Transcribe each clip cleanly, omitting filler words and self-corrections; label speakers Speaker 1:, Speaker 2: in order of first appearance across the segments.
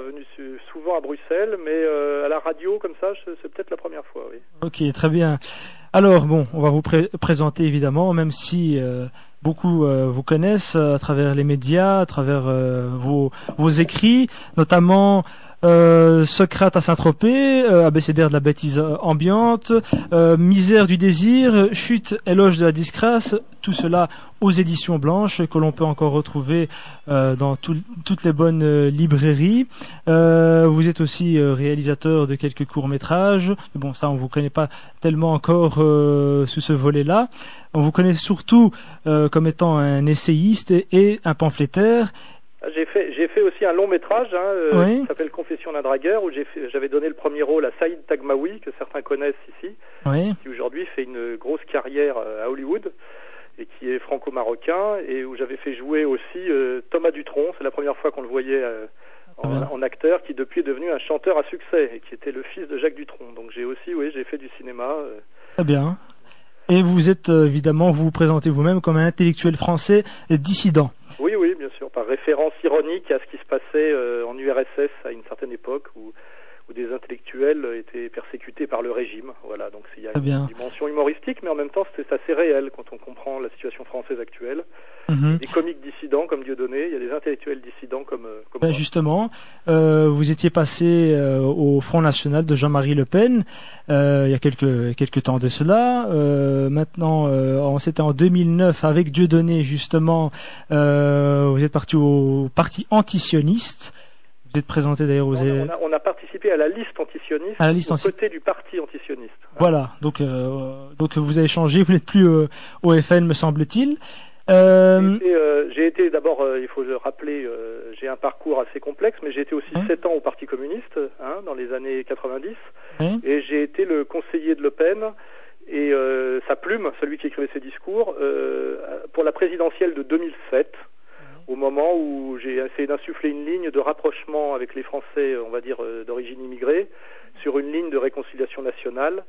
Speaker 1: venu souvent à Bruxelles, mais à la radio comme ça, c'est peut-être la première fois. Oui.
Speaker 2: Ok, très bien. Alors bon, on va vous présenter évidemment, même si beaucoup vous connaissent à travers les médias, à travers vos écrits, notamment Socrate à Saint-Tropez, abécédaire de la bêtise ambiante, Misère du désir, Chute, éloge de la disgrâce, tout cela aux éditions Blanches que l'on peut encore retrouver dans toutes les bonnes librairies. Vous êtes aussi réalisateur de quelques courts-métrages. Bon, ça on vous connaît pas tellement encore sous ce volet-là. On vous connaît surtout comme étant un essayiste et un pamphlétaire.
Speaker 1: J'ai fait aussi un long métrage
Speaker 2: Oui.
Speaker 1: qui s'appelle Confession d'un dragueur, où j'avais donné le premier rôle à Saïd Tagmaoui, que certains connaissent ici,
Speaker 2: Oui.
Speaker 1: qui aujourd'hui fait une grosse carrière à Hollywood et qui est franco-marocain, et où j'avais fait jouer aussi Thomas Dutronc. C'est la première fois qu'on le voyait en acteur, qui depuis est devenu un chanteur à succès et qui était le fils de Jacques Dutronc. Donc j'ai fait du cinéma.
Speaker 2: Très bien. Et vous êtes évidemment, vous vous présentez vous-même comme un intellectuel français dissident.
Speaker 1: Oui, bien sûr, par référence ironique à ce qui se passait en URSS à une certaine époque où des intellectuels étaient persécutés par le régime. Voilà, donc il y a une dimension humoristique, mais en même temps c'est assez réel quand on comprend la situation française actuelle. Des comiques dissidents comme Dieudonné, il y a des intellectuels dissidents comme moi.
Speaker 2: Justement, vous étiez passé au Front National de Jean-Marie Le Pen il y a quelques temps de cela. Maintenant, c'était en 2009 avec Dieudonné justement. Vous êtes parti au parti antisioniste. Vous êtes présenté d'ailleurs aux...
Speaker 1: On a participé à la liste antisioniste, aux côtés du parti antisioniste.
Speaker 2: Voilà, donc vous avez changé, vous n'êtes plus au FN, me semble-t-il.
Speaker 1: J'ai été d'abord, il faut le rappeler, j'ai un parcours assez complexe, mais j'ai été aussi 7 ans au Parti communiste, dans les années 90, et j'ai été le conseiller de Le Pen et sa plume, celui qui écrivait ses discours, pour la présidentielle de 2007. Au moment où j'ai essayé d'insuffler une ligne de rapprochement avec les Français, on va dire, d'origine immigrée, sur une ligne de réconciliation nationale.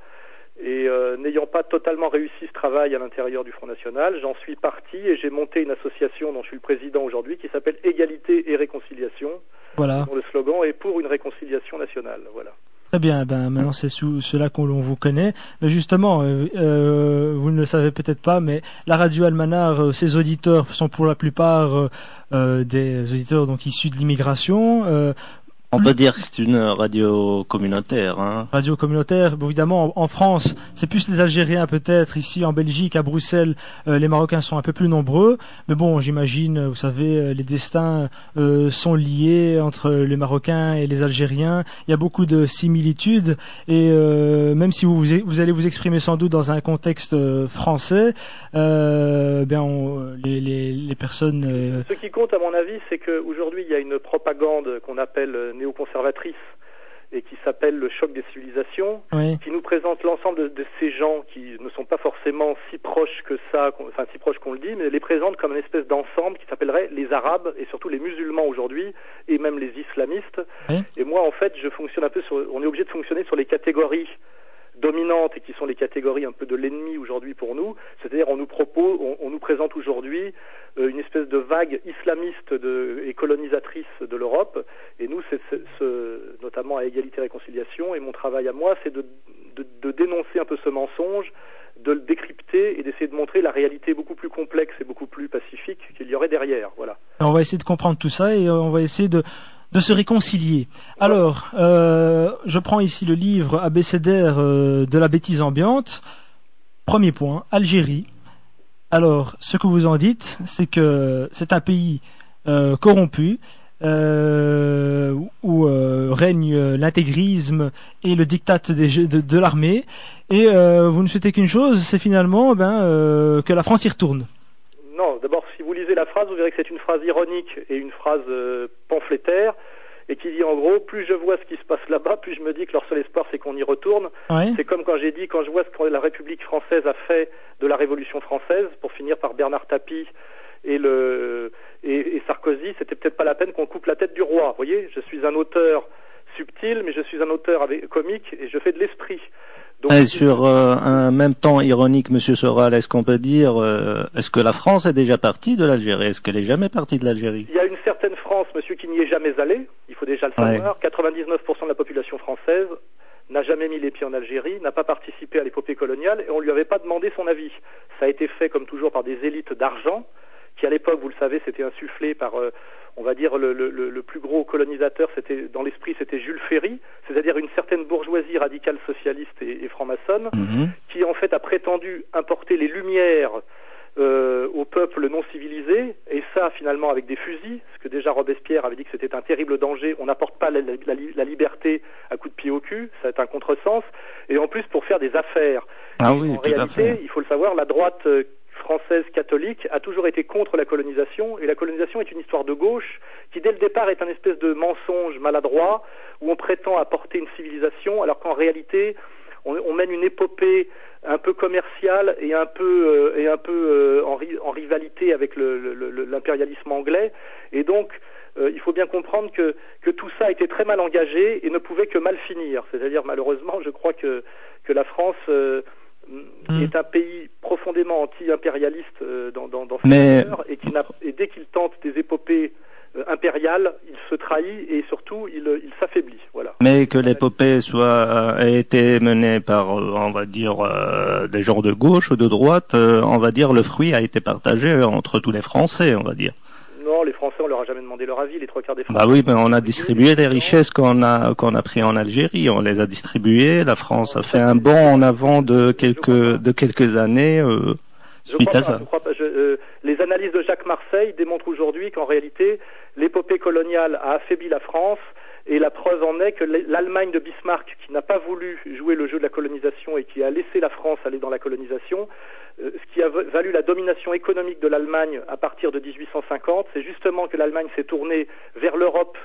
Speaker 1: Et n'ayant pas totalement réussi ce travail à l'intérieur du Front National, j'en suis parti et j'ai monté une association dont je suis le président aujourd'hui qui s'appelle Égalité et Réconciliation.
Speaker 2: Voilà.
Speaker 1: Dont le slogan est pour une réconciliation nationale. Voilà.
Speaker 2: Très bien, maintenant c'est sous cela qu'on vous connaît. Mais justement, vous ne le savez peut-être pas, mais la radio Almanar, ses auditeurs sont pour la plupart des auditeurs donc issus de l'immigration.
Speaker 3: On peut dire que c'est une radio communautaire.
Speaker 2: Radio communautaire, évidemment, en France, c'est plus les Algériens peut-être. Ici, en Belgique, à Bruxelles, les Marocains sont un peu plus nombreux. Mais bon, j'imagine, vous savez, les destins sont liés entre les Marocains et les Algériens. Il y a beaucoup de similitudes. Et même si vous allez vous exprimer sans doute dans un contexte français, les personnes...
Speaker 1: Ce qui compte, à mon avis, c'est qu'aujourd'hui, il y a une propagande qu'on appelle néoconservatrice et qui s'appelle le choc des civilisations, qui nous présente l'ensemble de ces gens qui ne sont pas forcément si proches que ça, enfin si proches qu'on le dit, mais les présente comme une espèce d'ensemble qui s'appellerait les Arabes et surtout les musulmans aujourd'hui et même les islamistes. Et moi, en fait, je fonctionne un peu on est obligé de fonctionner sur les catégories dominantes et qui sont les catégories un peu de l'ennemi aujourd'hui pour nous, c'est-à-dire on nous présente aujourd'hui une espèce de vague islamiste et colonisatrice de l'Europe, et nous c'est notamment à Égalité et Réconciliation, et mon travail à moi c'est de dénoncer un peu ce mensonge, de le décrypter et d'essayer de montrer la réalité beaucoup plus complexe et beaucoup plus pacifique qu'il y aurait derrière. Voilà.
Speaker 2: On va essayer de comprendre tout ça et on va essayer de se réconcilier. Alors, je prends ici le livre abécédaire de la bêtise ambiante. Premier point, Algérie. Alors, ce que vous en dites, c'est que c'est un pays corrompu, où règne l'intégrisme et le diktat de l'armée, et vous ne souhaitez qu'une chose, c'est finalement que la France y retourne.
Speaker 1: Non, d'abord, si vous lisez la phrase, vous verrez que c'est une phrase ironique et une phrase pamphlétaire, et qui dit en gros, plus je vois ce qui se passe là-bas, plus je me dis que leur seul espoir c'est qu'on y retourne. C'est comme quand j'ai dit, quand je vois ce que la République française a fait de la Révolution française, pour finir par Bernard Tapie et Sarkozy, c'était peut-être pas la peine qu'on coupe la tête du roi. Vous voyez, je suis un auteur subtil, mais je suis un auteur comique et je fais de l'esprit.
Speaker 3: Donc, et sur un même temps ironique, Monsieur Soral, est-ce qu'on peut dire, est-ce que la France est déjà partie de l'Algérie? Est-ce qu'elle est jamais partie de l'Algérie?
Speaker 1: Il y a une certaine France, monsieur, qui n'y est jamais allé, il faut déjà le savoir. 99% de la population française n'a jamais mis les pieds en Algérie, n'a pas participé à l'épopée coloniale, et on ne lui avait pas demandé son avis. Ça a été fait, comme toujours, par des élites d'argent, qui à l'époque, vous le savez, c'était insufflé par, on va dire, le plus gros colonisateur, c'était dans l'esprit, c'était Jules Ferry, c'est-à-dire une certaine bourgeoisie radicale socialiste et franc-maçonne, qui en fait a prétendu importer les Lumières au peuple non civilisé, et ça finalement avec des fusils, parce que déjà Robespierre avait dit que c'était un terrible danger, on n'apporte pas la liberté à coups de pied au cul, ça est un contresens, et en plus pour faire des affaires.
Speaker 3: Ah oui,
Speaker 1: en réalité, il faut le savoir, la droite française catholique a toujours été contre la colonisation, et la colonisation est une histoire de gauche qui dès le départ est un espèce de mensonge maladroit où on prétend apporter une civilisation alors qu'en réalité on mène une épopée un peu commerciale et un peu en rivalité avec l'impérialisme anglais, et donc il faut bien comprendre que tout ça a été très mal engagé et ne pouvait que mal finir. C'est-à-dire malheureusement, je crois que la France est un pays profondément anti-impérialiste dans ses valeurs, et dès qu'il tente des épopées impériales, il se trahit et surtout il s'affaiblit. Voilà.
Speaker 3: Mais que l'épopée ait été menée par, on va dire, des gens de gauche ou de droite, on va dire, le fruit a été partagé entre tous les Français, on va dire.
Speaker 1: Non, les Français, on leur a jamais demandé leur avis, les trois quarts des Français.
Speaker 3: Bah oui, mais on a distribué les richesses qu'on a pris en Algérie, on les a distribuées. La France a fait un bond en avant de quelques années suite à ça.
Speaker 1: Je crois pas. Les analyses de Jacques Marseille démontrent aujourd'hui qu'en réalité, l'épopée coloniale a affaibli la France, et la preuve en est que l'Allemagne de Bismarck, qui n'a pas voulu jouer le jeu de la colonisation et qui a laissé la France aller dans la colonisation, ce qui a valu la domination économique de l'Allemagne à partir de 1850, c'est justement que l'Allemagne s'est tournée vers l'Europe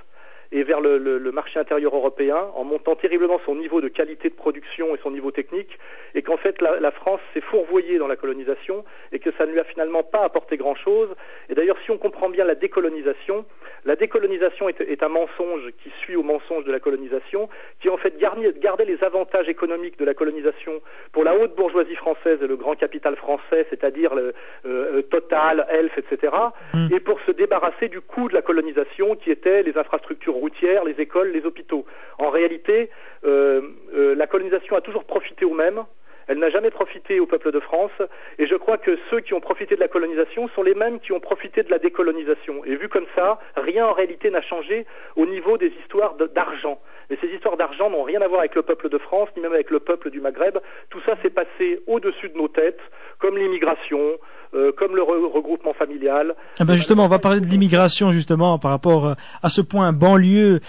Speaker 1: et vers le marché intérieur européen, en montant terriblement son niveau de qualité de production et son niveau technique, et qu'en fait la France s'est fourvoyée dans la colonisation, et que ça ne lui a finalement pas apporté grand-chose. Et d'ailleurs, si on comprend bien la décolonisation est un mensonge qui suit au mensonge de la colonisation, qui en fait gardait les avantages économiques de la colonisation pour la haute bourgeoisie française et le grand capital français, c'est-à-dire Total, Elf, etc., et pour se débarrasser du coût de la colonisation qui était les infrastructures routières, les écoles, les hôpitaux. En réalité, la colonisation a toujours profité aux mêmes. Elle n'a jamais profité au peuple de France, et je crois que ceux qui ont profité de la colonisation sont les mêmes qui ont profité de la décolonisation. Et vu comme ça, rien en réalité n'a changé au niveau des histoires d'argent. Mais ces histoires d'argent n'ont rien à voir avec le peuple de France, ni même avec le peuple du Maghreb. Tout ça s'est passé au-dessus de nos têtes, comme l'immigration, comme le regroupement familial.
Speaker 2: Ah ben justement, on va parler de l'immigration justement par rapport à ce point banlieue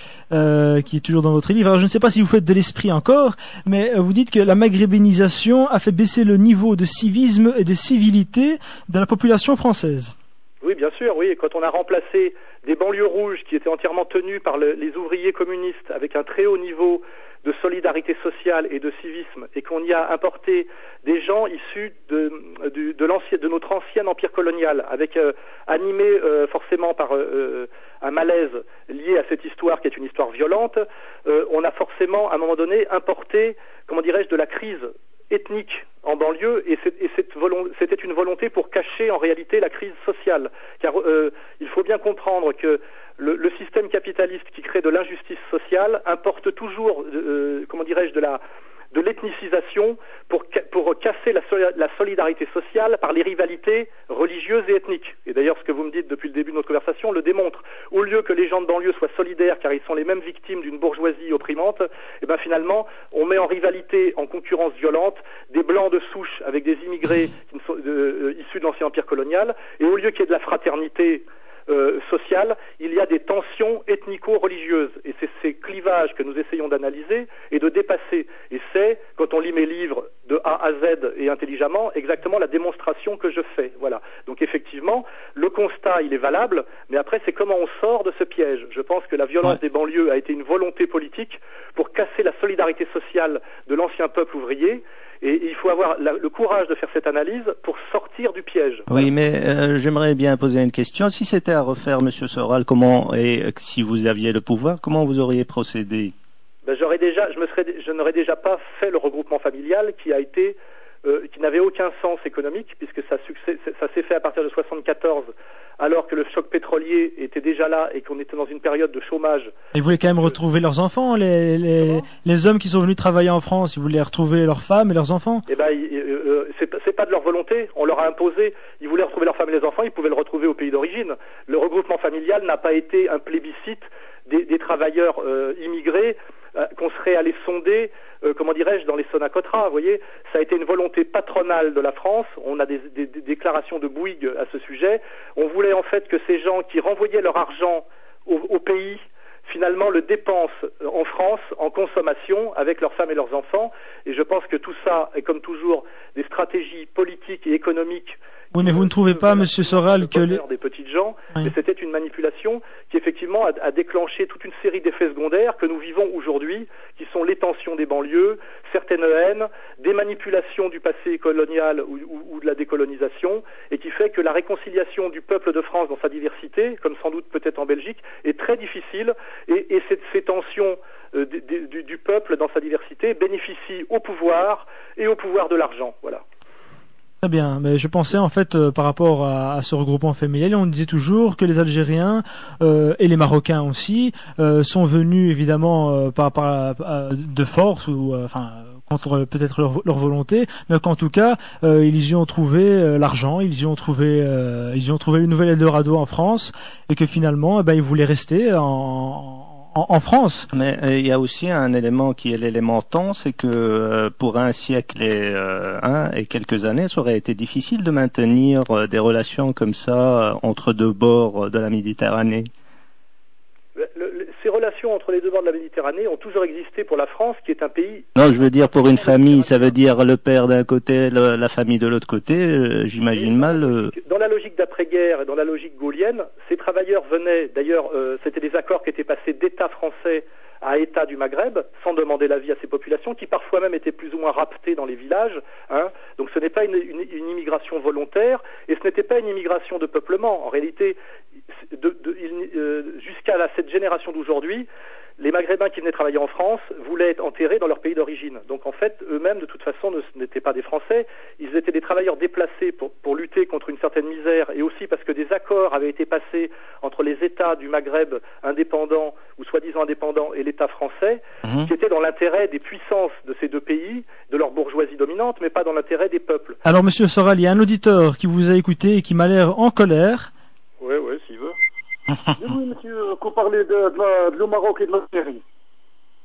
Speaker 2: qui est toujours dans votre livre. Alors je ne sais pas si vous faites de l'esprit encore, mais vous dites que la maghrébénisation a fait baisser le niveau de civisme et de civilité de la population française.
Speaker 1: Oui, bien sûr, oui. Quand on a remplacé des banlieues rouges qui étaient entièrement tenues par les ouvriers communistes avec un très haut niveau de solidarité sociale et de civisme, et qu'on y a importé des gens issus de notre ancien empire colonial, avec animés forcément par un malaise lié à cette histoire qui est une histoire violente, on a forcément à un moment donné importé, comment dirais-je, de la crise ethnique en banlieue, et c'était une volonté pour cacher en réalité la crise sociale, car il faut bien comprendre que le système capitaliste qui crée de l'injustice sociale importe toujours, comment dirais-je, de l'ethnicisation pour casser la solidarité sociale par les rivalités religieuses et ethniques. Et d'ailleurs, ce que vous me dites depuis le début de notre conversation le démontre. Au lieu que les gens de banlieue soient solidaires car ils sont les mêmes victimes d'une bourgeoisie opprimante, et ben finalement, on met en rivalité, en concurrence violente, des blancs de souche avec des immigrés issus de l'ancien empire colonial, et au lieu qu'il y ait de la fraternité sociale, il y a des tensions ethnico-religieuses, et c'est ces clivages que nous essayons d'analyser et de dépasser, et c'est, quand on lit mes livres de A à Z et intelligemment, exactement la démonstration que je fais. Voilà. Donc effectivement, le constat il est valable, mais après c'est comment on sort de ce piège. Je pense que la violence des banlieues a été une volonté politique pour casser la solidarité sociale de l'ancien peuple ouvrier, et il faut avoir le courage de faire cette analyse pour sortir du piège.
Speaker 3: Oui, mais j'aimerais bien poser une question. Si c'était à refaire, Monsieur Soral, comment, et si vous aviez le pouvoir, comment vous auriez procédé?
Speaker 1: ben je n'aurais déjà pas fait le regroupement familial qui n'avait aucun sens économique, puisque ça s'est fait à partir de 1974, alors que le choc pétrolier était déjà là et qu'on était dans une période de chômage.
Speaker 2: Ils voulaient quand même retrouver leurs enfants, les hommes qui sont venus travailler en France, ils voulaient retrouver leurs femmes et leurs enfants.
Speaker 1: Eh ben, c'est pas de leur volonté, on leur a imposé. Ils voulaient retrouver leurs femmes et les enfants, ils pouvaient le retrouver au pays d'origine. Le regroupement familial n'a pas été un plébiscite des travailleurs immigrés qu'on serait allé sonder, comment dirais-je, dans les Sonacotra. Vous voyez, ça a été une volonté patronale de la France. On a des déclarations de Bouygues à ce sujet. On voulait en fait que ces gens qui renvoyaient leur argent au pays, finalement le dépensent en France en consommation avec leurs femmes et leurs enfants. Et je pense que tout ça est comme toujours des stratégies politiques et économiques.
Speaker 2: Oui, mais vous ne trouvez pas, Monsieur Soral, que
Speaker 1: des petites gens,
Speaker 2: oui.
Speaker 1: Mais c'était une manipulation qui effectivement a déclenché toute une série d'effets secondaires que nous vivons aujourd'hui, qui sont les tensions des banlieues, certaines haines, des manipulations du passé colonial ou de la décolonisation, et qui fait que la réconciliation du peuple de France dans sa diversité, comme sans doute peut-être en Belgique, est très difficile, et ces tensions du peuple dans sa diversité bénéficient au pouvoir et au pouvoir de l'argent. Voilà.
Speaker 2: Très bien, mais je pensais en fait par rapport à ce regroupement familial, on disait toujours que les Algériens et les Marocains aussi sont venus évidemment de force ou contre peut-être leur volonté, mais qu'en tout cas ils y ont trouvé l'argent, ils y ont trouvé le nouvel Eldorado en France et que finalement ils voulaient rester en France.
Speaker 3: Mais il y a aussi un élément qui est l'élément temps, c'est que pour un siècle et quelques années, ça aurait été difficile de maintenir des relations comme ça entre deux bords de la Méditerranée.
Speaker 1: Ces relations entre les deux bords de la Méditerranée ont toujours existé pour la France, qui est un pays...
Speaker 3: Non, je veux dire pour une famille, ça veut dire le père d'un côté, la famille de l'autre côté, j'imagine mal...
Speaker 1: Dans la logique d'après-guerre et dans la logique gaulienne, ces travailleurs venaient, d'ailleurs, c'était des accords qui étaient passés d'État français à État du Maghreb, sans demander l'avis à ces populations, qui parfois même étaient plus ou moins raptées dans les villages. Donc ce n'est pas une immigration volontaire, et ce n'était pas une immigration de peuplement. En réalité, jusqu'à cette génération d'aujourd'hui, les Maghrébins qui venaient travailler en France voulaient être enterrés dans leur pays d'origine. Donc en fait, eux-mêmes, de toute façon, n'étaient pas des Français. Ils étaient des travailleurs déplacés pour lutter contre une certaine misère, et aussi parce que des accords avaient été passés entre les États du Maghreb indépendants, ou soi-disant indépendants, et l'État français, qui étaient dans l'intérêt des puissances de ces deux pays, de leur bourgeoisie dominante, mais pas dans l'intérêt des peuples.
Speaker 2: Alors, Monsieur Soral, il y a un auditeur qui vous a écouté et qui m'a l'air en colère.
Speaker 1: Oui, s'il veut.
Speaker 4: Oui, monsieur, qu'on parlait de Maroc et de l'Algérie.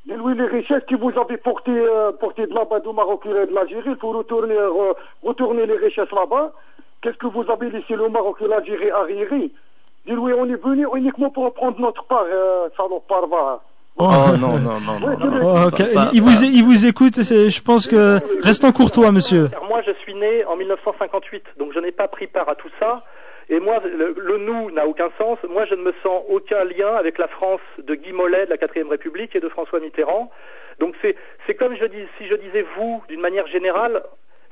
Speaker 4: Oui, les richesses que vous avez portées de là-bas du Maroc et de l'Algérie, il faut retourner les richesses là-bas. Qu'est-ce que vous avez laissé le Maroc et l'Algérie arriérés? Oui, on est venu uniquement pour prendre notre part, salopard va.
Speaker 3: Oh non.
Speaker 2: Okay. Il vous écoute, je pense que... Restons courtois, monsieur.
Speaker 1: Moi, je suis né en 1958, donc je n'ai pas pris part à tout ça. Et moi, le nous n'a aucun sens. Moi, je ne me sens aucun lien avec la France de Guy Mollet, de la 4e République et de François Mitterrand. Donc c'est comme si je disais vous, d'une manière générale.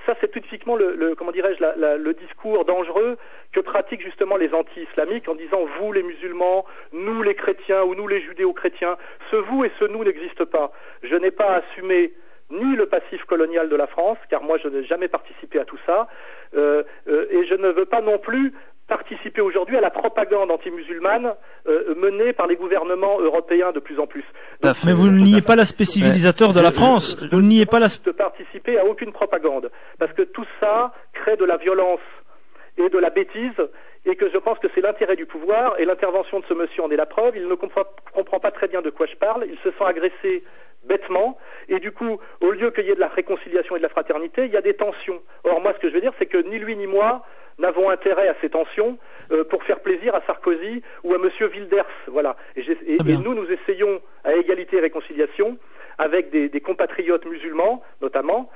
Speaker 1: Ça, c'est typiquement le discours dangereux que pratiquent justement les anti-islamiques en disant vous les musulmans, nous les chrétiens ou nous les judéo-chrétiens. Ce vous et ce nous n'existent pas. Je n'ai pas assumé ni le passif colonial de la France, car moi je n'ai jamais participé à tout ça, et je ne veux pas non plus participer aujourd'hui à la propagande anti-musulmane menée par les gouvernements européens de plus en plus.
Speaker 2: Donc, mais vous ne niez pas l'aspect civilisateur de la France. Vous ne niez pas
Speaker 1: de participer à aucune propagande, parce que tout ça crée de la violence et de la bêtise, et que je pense que c'est l'intérêt du pouvoir, et l'intervention de ce monsieur en est la preuve. Il ne comprend pas très bien de quoi je parle, il se sent agressé bêtement, et du coup, au lieu qu'il y ait de la réconciliation et de la fraternité, il y a des tensions. Or, moi, ce que je veux dire, c'est que ni lui ni moi n'avons intérêt à ces tensions pour faire plaisir à Sarkozy ou à monsieur Wilders. Voilà. Et nous essayons, à égalité et réconciliation, avec des compatriotes musulmans, notamment,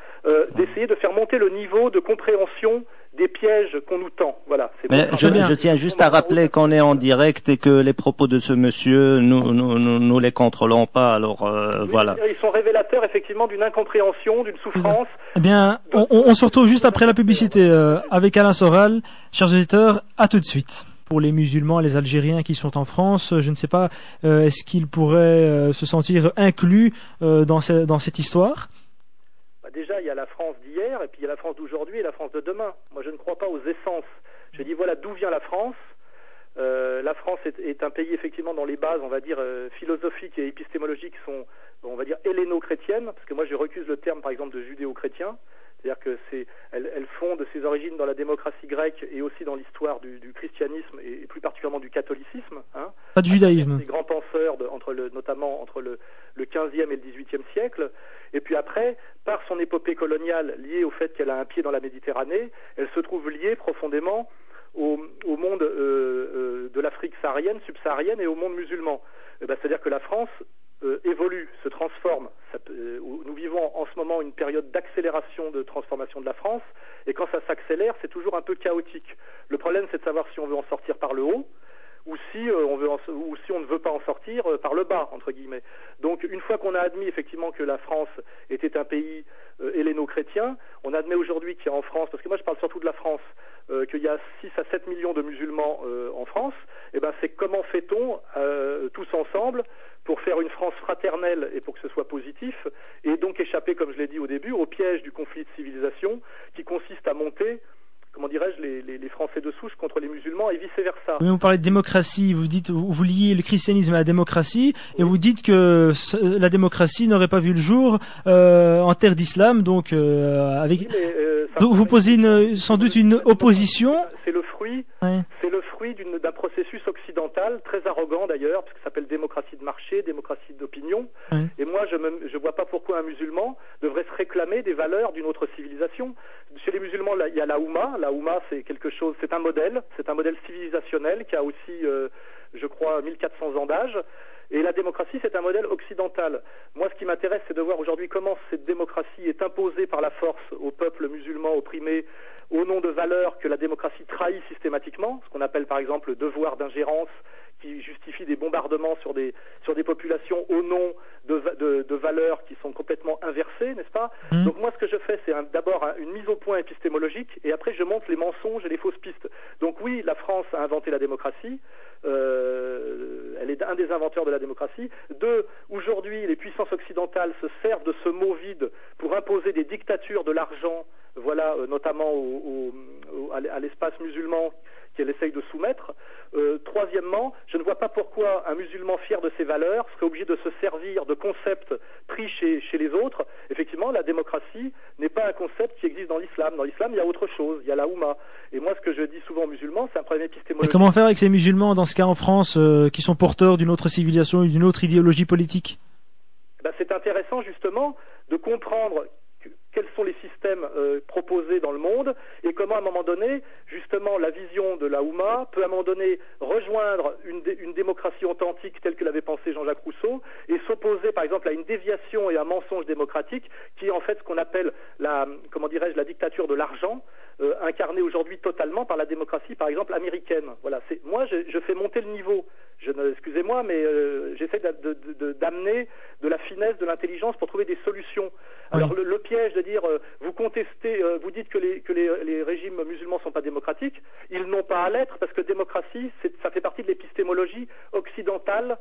Speaker 1: d'essayer de faire monter le niveau de compréhension des pièges qu'on nous tend. Voilà.
Speaker 3: Mais je tiens juste à rappeler qu'on est en direct et que les propos de ce monsieur, nous les contrôlons pas. Alors voilà.
Speaker 1: Ils sont révélateurs effectivement d'une incompréhension, d'une souffrance.
Speaker 2: Eh bien, on se retrouve juste après la publicité avec Alain Soral. Chers auditeurs, à tout de suite. pour les musulmans, les Algériens qui sont en France. Je ne sais pas, est-ce qu'ils pourraient se sentir inclus dans cette histoire?
Speaker 1: Déjà, il y a la France d'hier, et puis il y a la France d'aujourd'hui et la France de demain. Moi, je ne crois pas aux essences. Je dis, voilà d'où vient la France. La France est un pays, effectivement, dont les bases, on va dire, philosophiques et épistémologiques sont, on va dire, helléno-chrétiennes, parce que moi, je recuse le terme, par exemple, de judéo-chrétien. C'est-à-dire que elle fonde ses origines dans la démocratie grecque et aussi dans l'histoire du christianisme et plus particulièrement du catholicisme. Hein.
Speaker 2: Pas du judaïsme.
Speaker 1: Des grands penseurs, notamment entre le 15e et le 18e siècle. Et puis après, par son épopée coloniale liée au fait qu'elle a un pied dans la Méditerranée, elle se trouve liée profondément au monde de l'Afrique saharienne, subsaharienne et au monde musulman. C'est-à-dire que la France évolue, se transforme. Nous vivons en ce moment une période d'accélération de transformation de la France, et quand ça s'accélère, c'est toujours un peu chaotique. Le problème, c'est de savoir si on veut en sortir par le haut, ou si on ne veut pas en sortir par le bas, entre guillemets. Donc, une fois qu'on a admis effectivement que la France était un pays helléno-chrétien, on admet aujourd'hui qu'il y a en France, parce que moi je parle surtout de la France, qu'il y a 6 à 7 millions de musulmans en France, et c'est comment fait-on tous ensemble pour faire une France fraternelle et pour que ce soit positif, et donc échapper, comme je l'ai dit au début, au piège du conflit de civilisation qui consiste à monter, comment dirais-je, les Français de souche contre les musulmans et vice-versa.
Speaker 2: Oui, vous parlez de démocratie, vous liez le christianisme à la démocratie, et vous dites que la démocratie n'aurait pas vu le jour en terre d'islam, donc donc vous posez sans doute une opposition.
Speaker 1: C'est le fruit, c'est le fruit d'un processus occidental très arrogant d'ailleurs, parce que ça s'appelle démocratie de marché, démocratie d'opinion. Et moi, je vois pas pourquoi un musulman devrait se réclamer des valeurs d'une autre civilisation. Chez les musulmans, il y a la Oumma. La Oumma, c'est quelque chose, c'est un modèle civilisationnel qui a aussi, je crois, 1400 ans d'âge. Et la démocratie, c'est un modèle occidental. Moi, ce qui m'intéresse, c'est de voir aujourd'hui comment cette démocratie est imposée par la force au peuple musulman opprimé au nom de valeurs que la démocratie trahit systématiquement, ce qu'on appelle par exemple le devoir d'ingérence, qui justifie des bombardements sur des populations au nom de valeurs qui sont complètement inversées, n'est-ce pas? Donc moi, ce que je fais, c'est d'abord une mise au point épistémologique, et après je montre les mensonges et les fausses pistes. Donc oui, la France a inventé la démocratie, elle est un des inventeurs de la démocratie. Aujourd'hui, les puissances occidentales se servent de ce mot vide pour imposer des dictatures de l'argent, voilà, notamment à l'espace musulman qu'elle essaye de soumettre. Troisièmement, je ne vois pas pourquoi un musulman fier de ses valeurs serait obligé de se servir de concepts pris chez les autres. Effectivement, la démocratie n'est pas un concept qui existe dans l'islam. Dans l'islam, il y a autre chose, il y a la Oumma. Et moi, ce que je dis souvent aux musulmans, c'est un problème épistémologique.
Speaker 2: Et comment faire avec ces musulmans, dans ce cas en France, qui sont porteurs d'une autre civilisation et d'une autre idéologie politique?
Speaker 1: C'est intéressant, justement, de comprendre quels sont les systèmes proposés dans le monde et comment, à un moment donné, justement, la vision de la Oumma peut, à un moment donné, rejoindre une démocratie authentique telle que l'avait pensé Jean-Jacques Rousseau et s'opposer, par exemple, à une déviation et un mensonge démocratique qui est en fait ce qu'on appelle la dictature de l'argent, incarnée aujourd'hui totalement par la démocratie, par exemple, américaine. Voilà. Moi, je fais monter le niveau. Excusez-moi, mais j'essaie d'amener de la finesse, de l'intelligence pour trouver des solutions. Alors le piège de dire vous contestez, vous dites que les régimes musulmans sont pas démocratiques, ils n'ont pas à l'être parce que démocratie, ça fait partie de l'épistémologie occidentale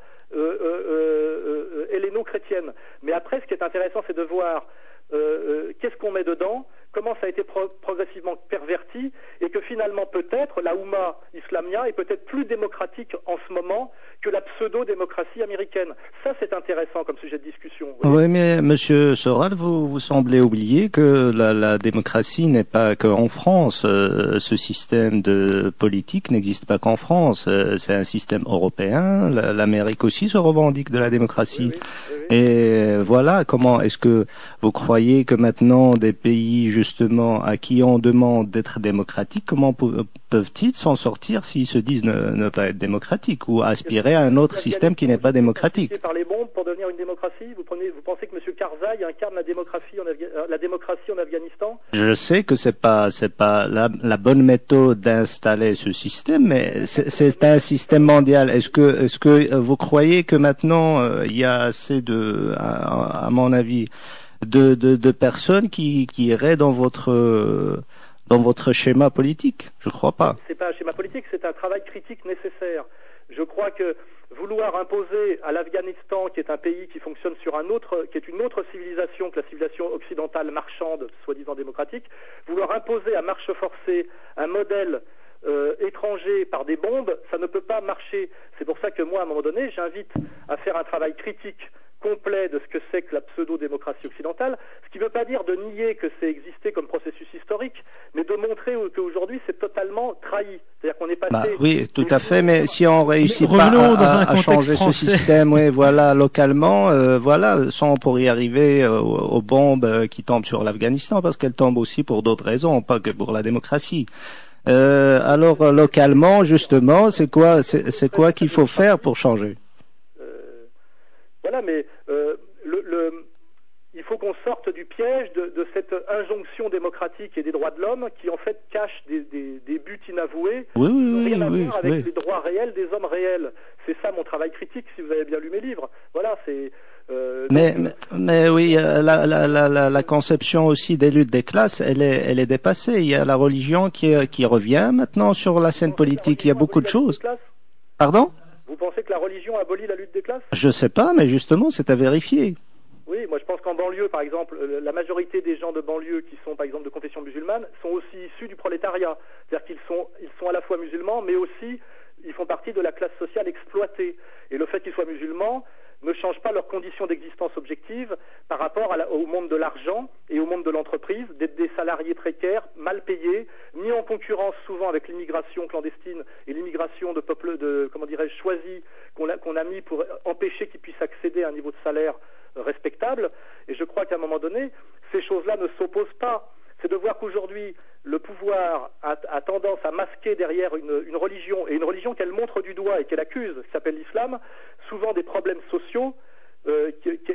Speaker 1: helléno-chrétienne. Mais après, ce qui est intéressant, c'est de voir qu'est-ce qu'on met dedans, comment ça a été progressivement perverti, et que finalement peut-être la Oumma islamia est peut-être plus démocratique en ce moment que la pseudo-démocratie américaine. Ça, c'est intéressant comme sujet de discussion.
Speaker 3: Oui, mais Monsieur Soral, vous semblez oublier que la démocratie n'est pas qu'en France. Ce système de politique n'existe pas qu'en France. C'est un système européen. L'Amérique aussi se revendique de la démocratie. Oui. Et voilà, comment est-ce que vous croyez que maintenant des pays justement à qui on demande d'être démocratiques, comment peuvent-ils s'en sortir s'ils se disent ne pas être démocratiques ou aspirer à un autre système qui n'est pas démocratique?
Speaker 1: Par les bombes pour devenir une démocratie, vous pensez que M. Karzai incarne la démocratie en Afghanistan?
Speaker 3: Je sais que c'est pas la bonne méthode d'installer ce système, mais c'est un système mondial. Est-ce que vous croyez que maintenant il y a assez à mon avis, de personnes qui iraient dans votre dans votre schéma politique. Je crois pas.
Speaker 1: C'est pas un schéma politique, c'est un travail critique nécessaire. Je crois que vouloir imposer à l'Afghanistan, qui est un pays qui fonctionne sur qui est une autre civilisation que la civilisation occidentale marchande, soi-disant démocratique, vouloir imposer à marche forcée un modèle étranger par des bombes, ça ne peut pas marcher. C'est pour ça que moi, à un moment donné, j'invite à faire un travail critique complet de ce que c'est que la pseudo-démocratie occidentale, ce qui ne veut pas dire de nier que c'est existé comme processus historique, mais de montrer qu'aujourd'hui c'est totalement trahi. C'est-à-dire qu'on est passé...
Speaker 3: oui, tout à fait, mais si on réussit pas à changer ce système, oui, voilà, localement, sans pour y arriver aux bombes qui tombent sur l'Afghanistan, parce qu'elles tombent aussi pour d'autres raisons, pas que pour la démocratie. Alors, localement, justement, c'est quoi qu'il faut faire pour changer?
Speaker 1: Voilà, mais il faut qu'on sorte du piège de cette injonction démocratique et des droits de l'homme qui, en fait, cache des buts inavoués qui n'ont rien à voir avec les droits réels des hommes réels. C'est ça mon travail critique, si vous avez bien lu mes livres. Voilà, c'est...
Speaker 3: Mais oui, la conception aussi des luttes des classes, elle est dépassée. Il y a la religion qui revient maintenant sur la scène politique. Il y a beaucoup de choses. Pardon?
Speaker 1: Vous pensez que la religion abolit la lutte des classes?
Speaker 3: Je sais pas, mais justement, c'est à vérifier.
Speaker 1: Oui, moi je pense qu'en banlieue, par exemple, la majorité des gens de banlieue qui sont, par exemple, de confession musulmane, sont aussi issus du prolétariat. C'est-à-dire qu'ils sont à la fois musulmans, mais aussi ils font partie de la classe sociale exploitée. Et le fait qu'ils soient musulmans ne change pas leurs conditions d'existence objectives par rapport au monde de l'argent et au monde de l'entreprise, d'être des salariés précaires, mal payés, mis en concurrence souvent avec l'immigration clandestine et l'immigration de peuples, choisis qu'on a mis pour empêcher qu'ils puissent accéder à un niveau de salaire respectable. Et je crois qu'à un moment donné, ces choses-là ne s'opposent pas. C'est de voir qu'aujourd'hui, le pouvoir a tendance à masquer derrière une religion, et une religion qu'elle montre du doigt et qu'elle accuse, qui s'appelle l'islam, souvent des problèmes sociaux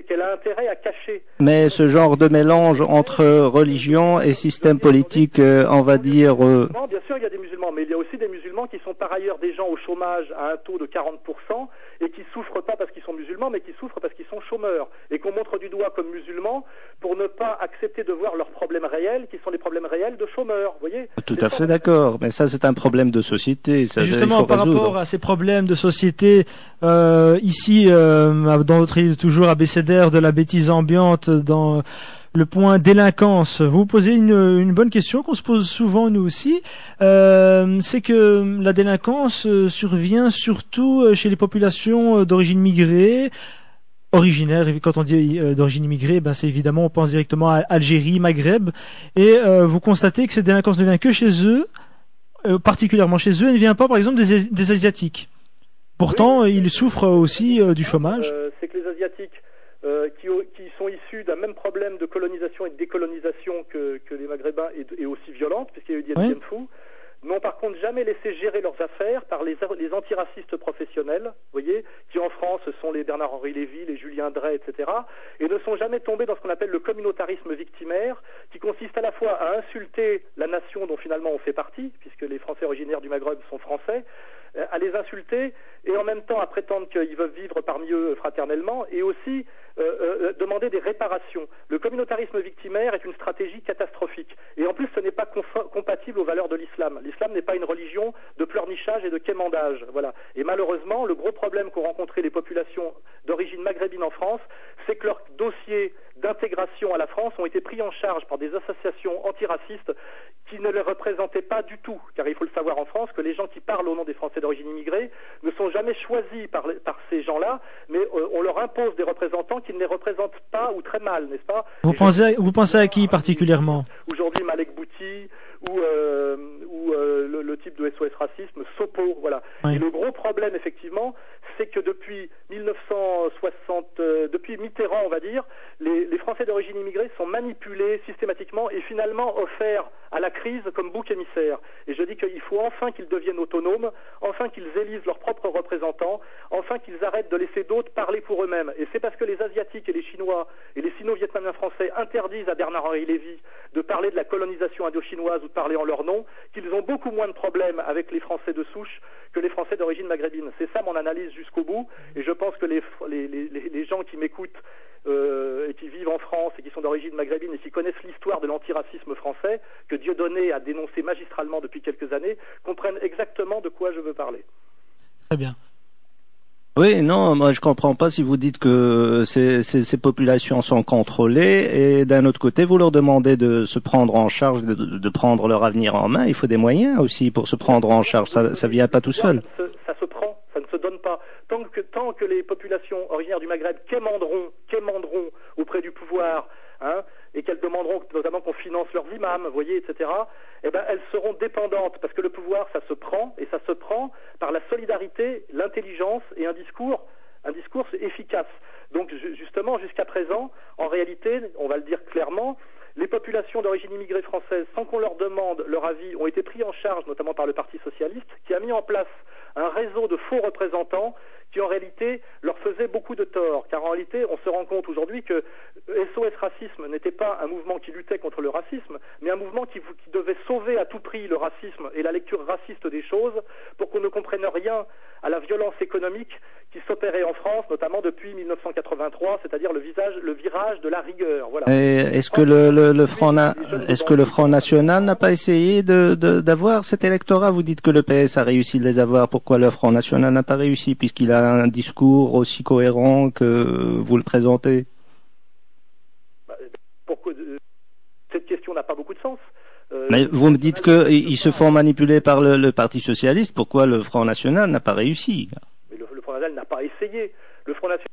Speaker 1: qu'elle a intérêt à cacher.
Speaker 3: Mais ce genre de mélange entre religion et système politique, on va dire...
Speaker 1: Bien sûr, il y a des musulmans, mais il y a aussi des musulmans qui sont par ailleurs des gens au chômage à un taux de 40% et qui souffrent pas parce qu'ils sont musulmans, mais qui souffrent parce qu'ils sont chômeurs et qu'on montre du doigt comme musulmans pour ne pas accepter de voir leurs problèmes réels, qui sont les problèmes réels de chômeurs, vous voyez.
Speaker 3: Tout à fait d'accord, mais ça c'est un problème de société. Ça,
Speaker 2: justement, par rapport à ces problèmes de société, ici, dans votre livre toujours abécédaire de la bêtise ambiante, dans le point délinquance, vous posez une bonne question qu'on se pose souvent nous aussi. C'est que la délinquance survient surtout chez les populations d'origine migrée, originaire. Et quand on dit d'origine immigrée, c'est évidemment on pense directement à Algérie, Maghreb, et vous constatez que cette délinquance ne vient que chez eux, particulièrement chez eux, et ne vient pas par exemple des Asiatiques. Pourtant, ils souffrent aussi du chômage.
Speaker 1: C'est que les Asiatiques qui sont issus d'un même problème de colonisation et de décolonisation que les Maghrébins et aussi violente, puisqu'il y a eu Dien Phu, n'ont par contre jamais laissé gérer leurs affaires par les antiracistes professionnels, vous voyez, qui en France sont les Bernard-Henri Lévy, les Julien Drey, etc., et ne sont jamais tombés dans ce qu'on appelle le communautarisme victimaire, qui consiste à la fois à insulter la nation dont finalement on fait partie, puisque les Français originaires du Maghreb sont français, à les insulter et en même temps à prétendre qu'ils veulent vivre parmi eux fraternellement et aussi demander des réparations. Le communautarisme victimaire est une stratégie catastrophique et en plus ce n'est pas compatible aux valeurs de l'islam. L'islam n'est pas une religion de pleurnichage et de quémandage. Voilà. Et malheureusement, le gros problème qu'ont rencontré les populations d'origine maghrébine en France, c'est que leurs dossiers d'intégration à la France ont été pris en charge par des associations antiracistes qui ne les représentaient pas du tout, car il faut le savoir en France que les gens qui parlent au nom des Français d'origine immigrée ne sont jamais choisis par ces gens-là, mais on leur impose des représentants qui ne les représentent pas ou très mal, n'est-ce pas?
Speaker 2: Vous pensez à qui particulièrement?
Speaker 1: Aujourd'hui, Malek Bouti ou le type de SOS Racisme, Sopo, voilà. Oui. Et le gros problème, effectivement, c'est que depuis 1960, depuis Mitterrand, on va dire, les Français d'origine immigrée sont manipulés systématiquement et finalement offerts à la crise comme bouc émissaire. Et je dis qu'il faut enfin qu'ils deviennent autonomes, enfin qu'ils élisent leurs propres représentants, enfin qu'ils arrêtent de laisser d'autres parler pour eux-mêmes. Et c'est parce que les Asiatiques et les Chinois et les Sino-Vietnamiens français interdisent à Bernard-Henri Lévy de parler de la colonisation indo-chinoise ou de parler en leur nom, qu'ils ont beaucoup moins de problèmes avec les Français de souche que les Français d'origine maghrébine. C'est ça mon analyse jusqu'au bout, et je pense que les gens qui m'écoutent et qui vivent en France et qui sont d'origine maghrébine et qui connaissent l'histoire de l'antiracisme français, que Dieudonné a dénoncé magistralement depuis quelques années, comprennent exactement de quoi je veux parler.
Speaker 2: Très bien.
Speaker 3: Oui, non, moi je comprends pas si vous dites que ces populations sont contrôlées et d'un autre côté vous leur demandez de se prendre en charge, de prendre leur avenir en main. Il faut des moyens aussi pour se prendre en charge. Ça vient pas tout seul.
Speaker 1: Ça se prend, ça ne se donne pas. Tant que les populations originaires du Maghreb quémanderont auprès du pouvoir, et qu'elles demanderont notamment qu'on finance leurs imams, vous voyez, etc., eh ben, elles seront dépendantes, parce que le pouvoir, ça se prend, et ça se prend par la solidarité, l'intelligence et un discours efficace. Donc, justement, jusqu'à présent, en réalité, on va le dire clairement, les populations d'origine immigrée française, sans qu'on leur demande leur avis, ont été pris en charge, notamment par le Parti socialiste, qui a mis en place un réseau de faux représentants qui en réalité leur faisait beaucoup de tort, car en réalité on se rend compte aujourd'hui que SOS Racisme n'était pas un mouvement qui luttait contre le racisme, mais un mouvement qui devait sauver à tout prix le racisme et la lecture raciste des choses pour qu'on ne comprenne rien à la violence économique qui s'opérait en France, notamment depuis 1983, c'est-à-dire le virage de la rigueur. Voilà.
Speaker 3: Est-ce que le Front National n'a pas essayé d'avoir cet électorat? Vous dites que le PS a réussi de les avoir. Pourquoi le Front National n'a pas réussi, puisqu'il a un discours aussi cohérent que vous le présentez?
Speaker 1: Cette question n'a pas beaucoup de sens.
Speaker 3: Mais vous me dites qu'ils se font manipuler par le Parti socialiste. Pourquoi le Front National n'a pas réussi?
Speaker 1: Mais le Front National n'a pas essayé. Le Front National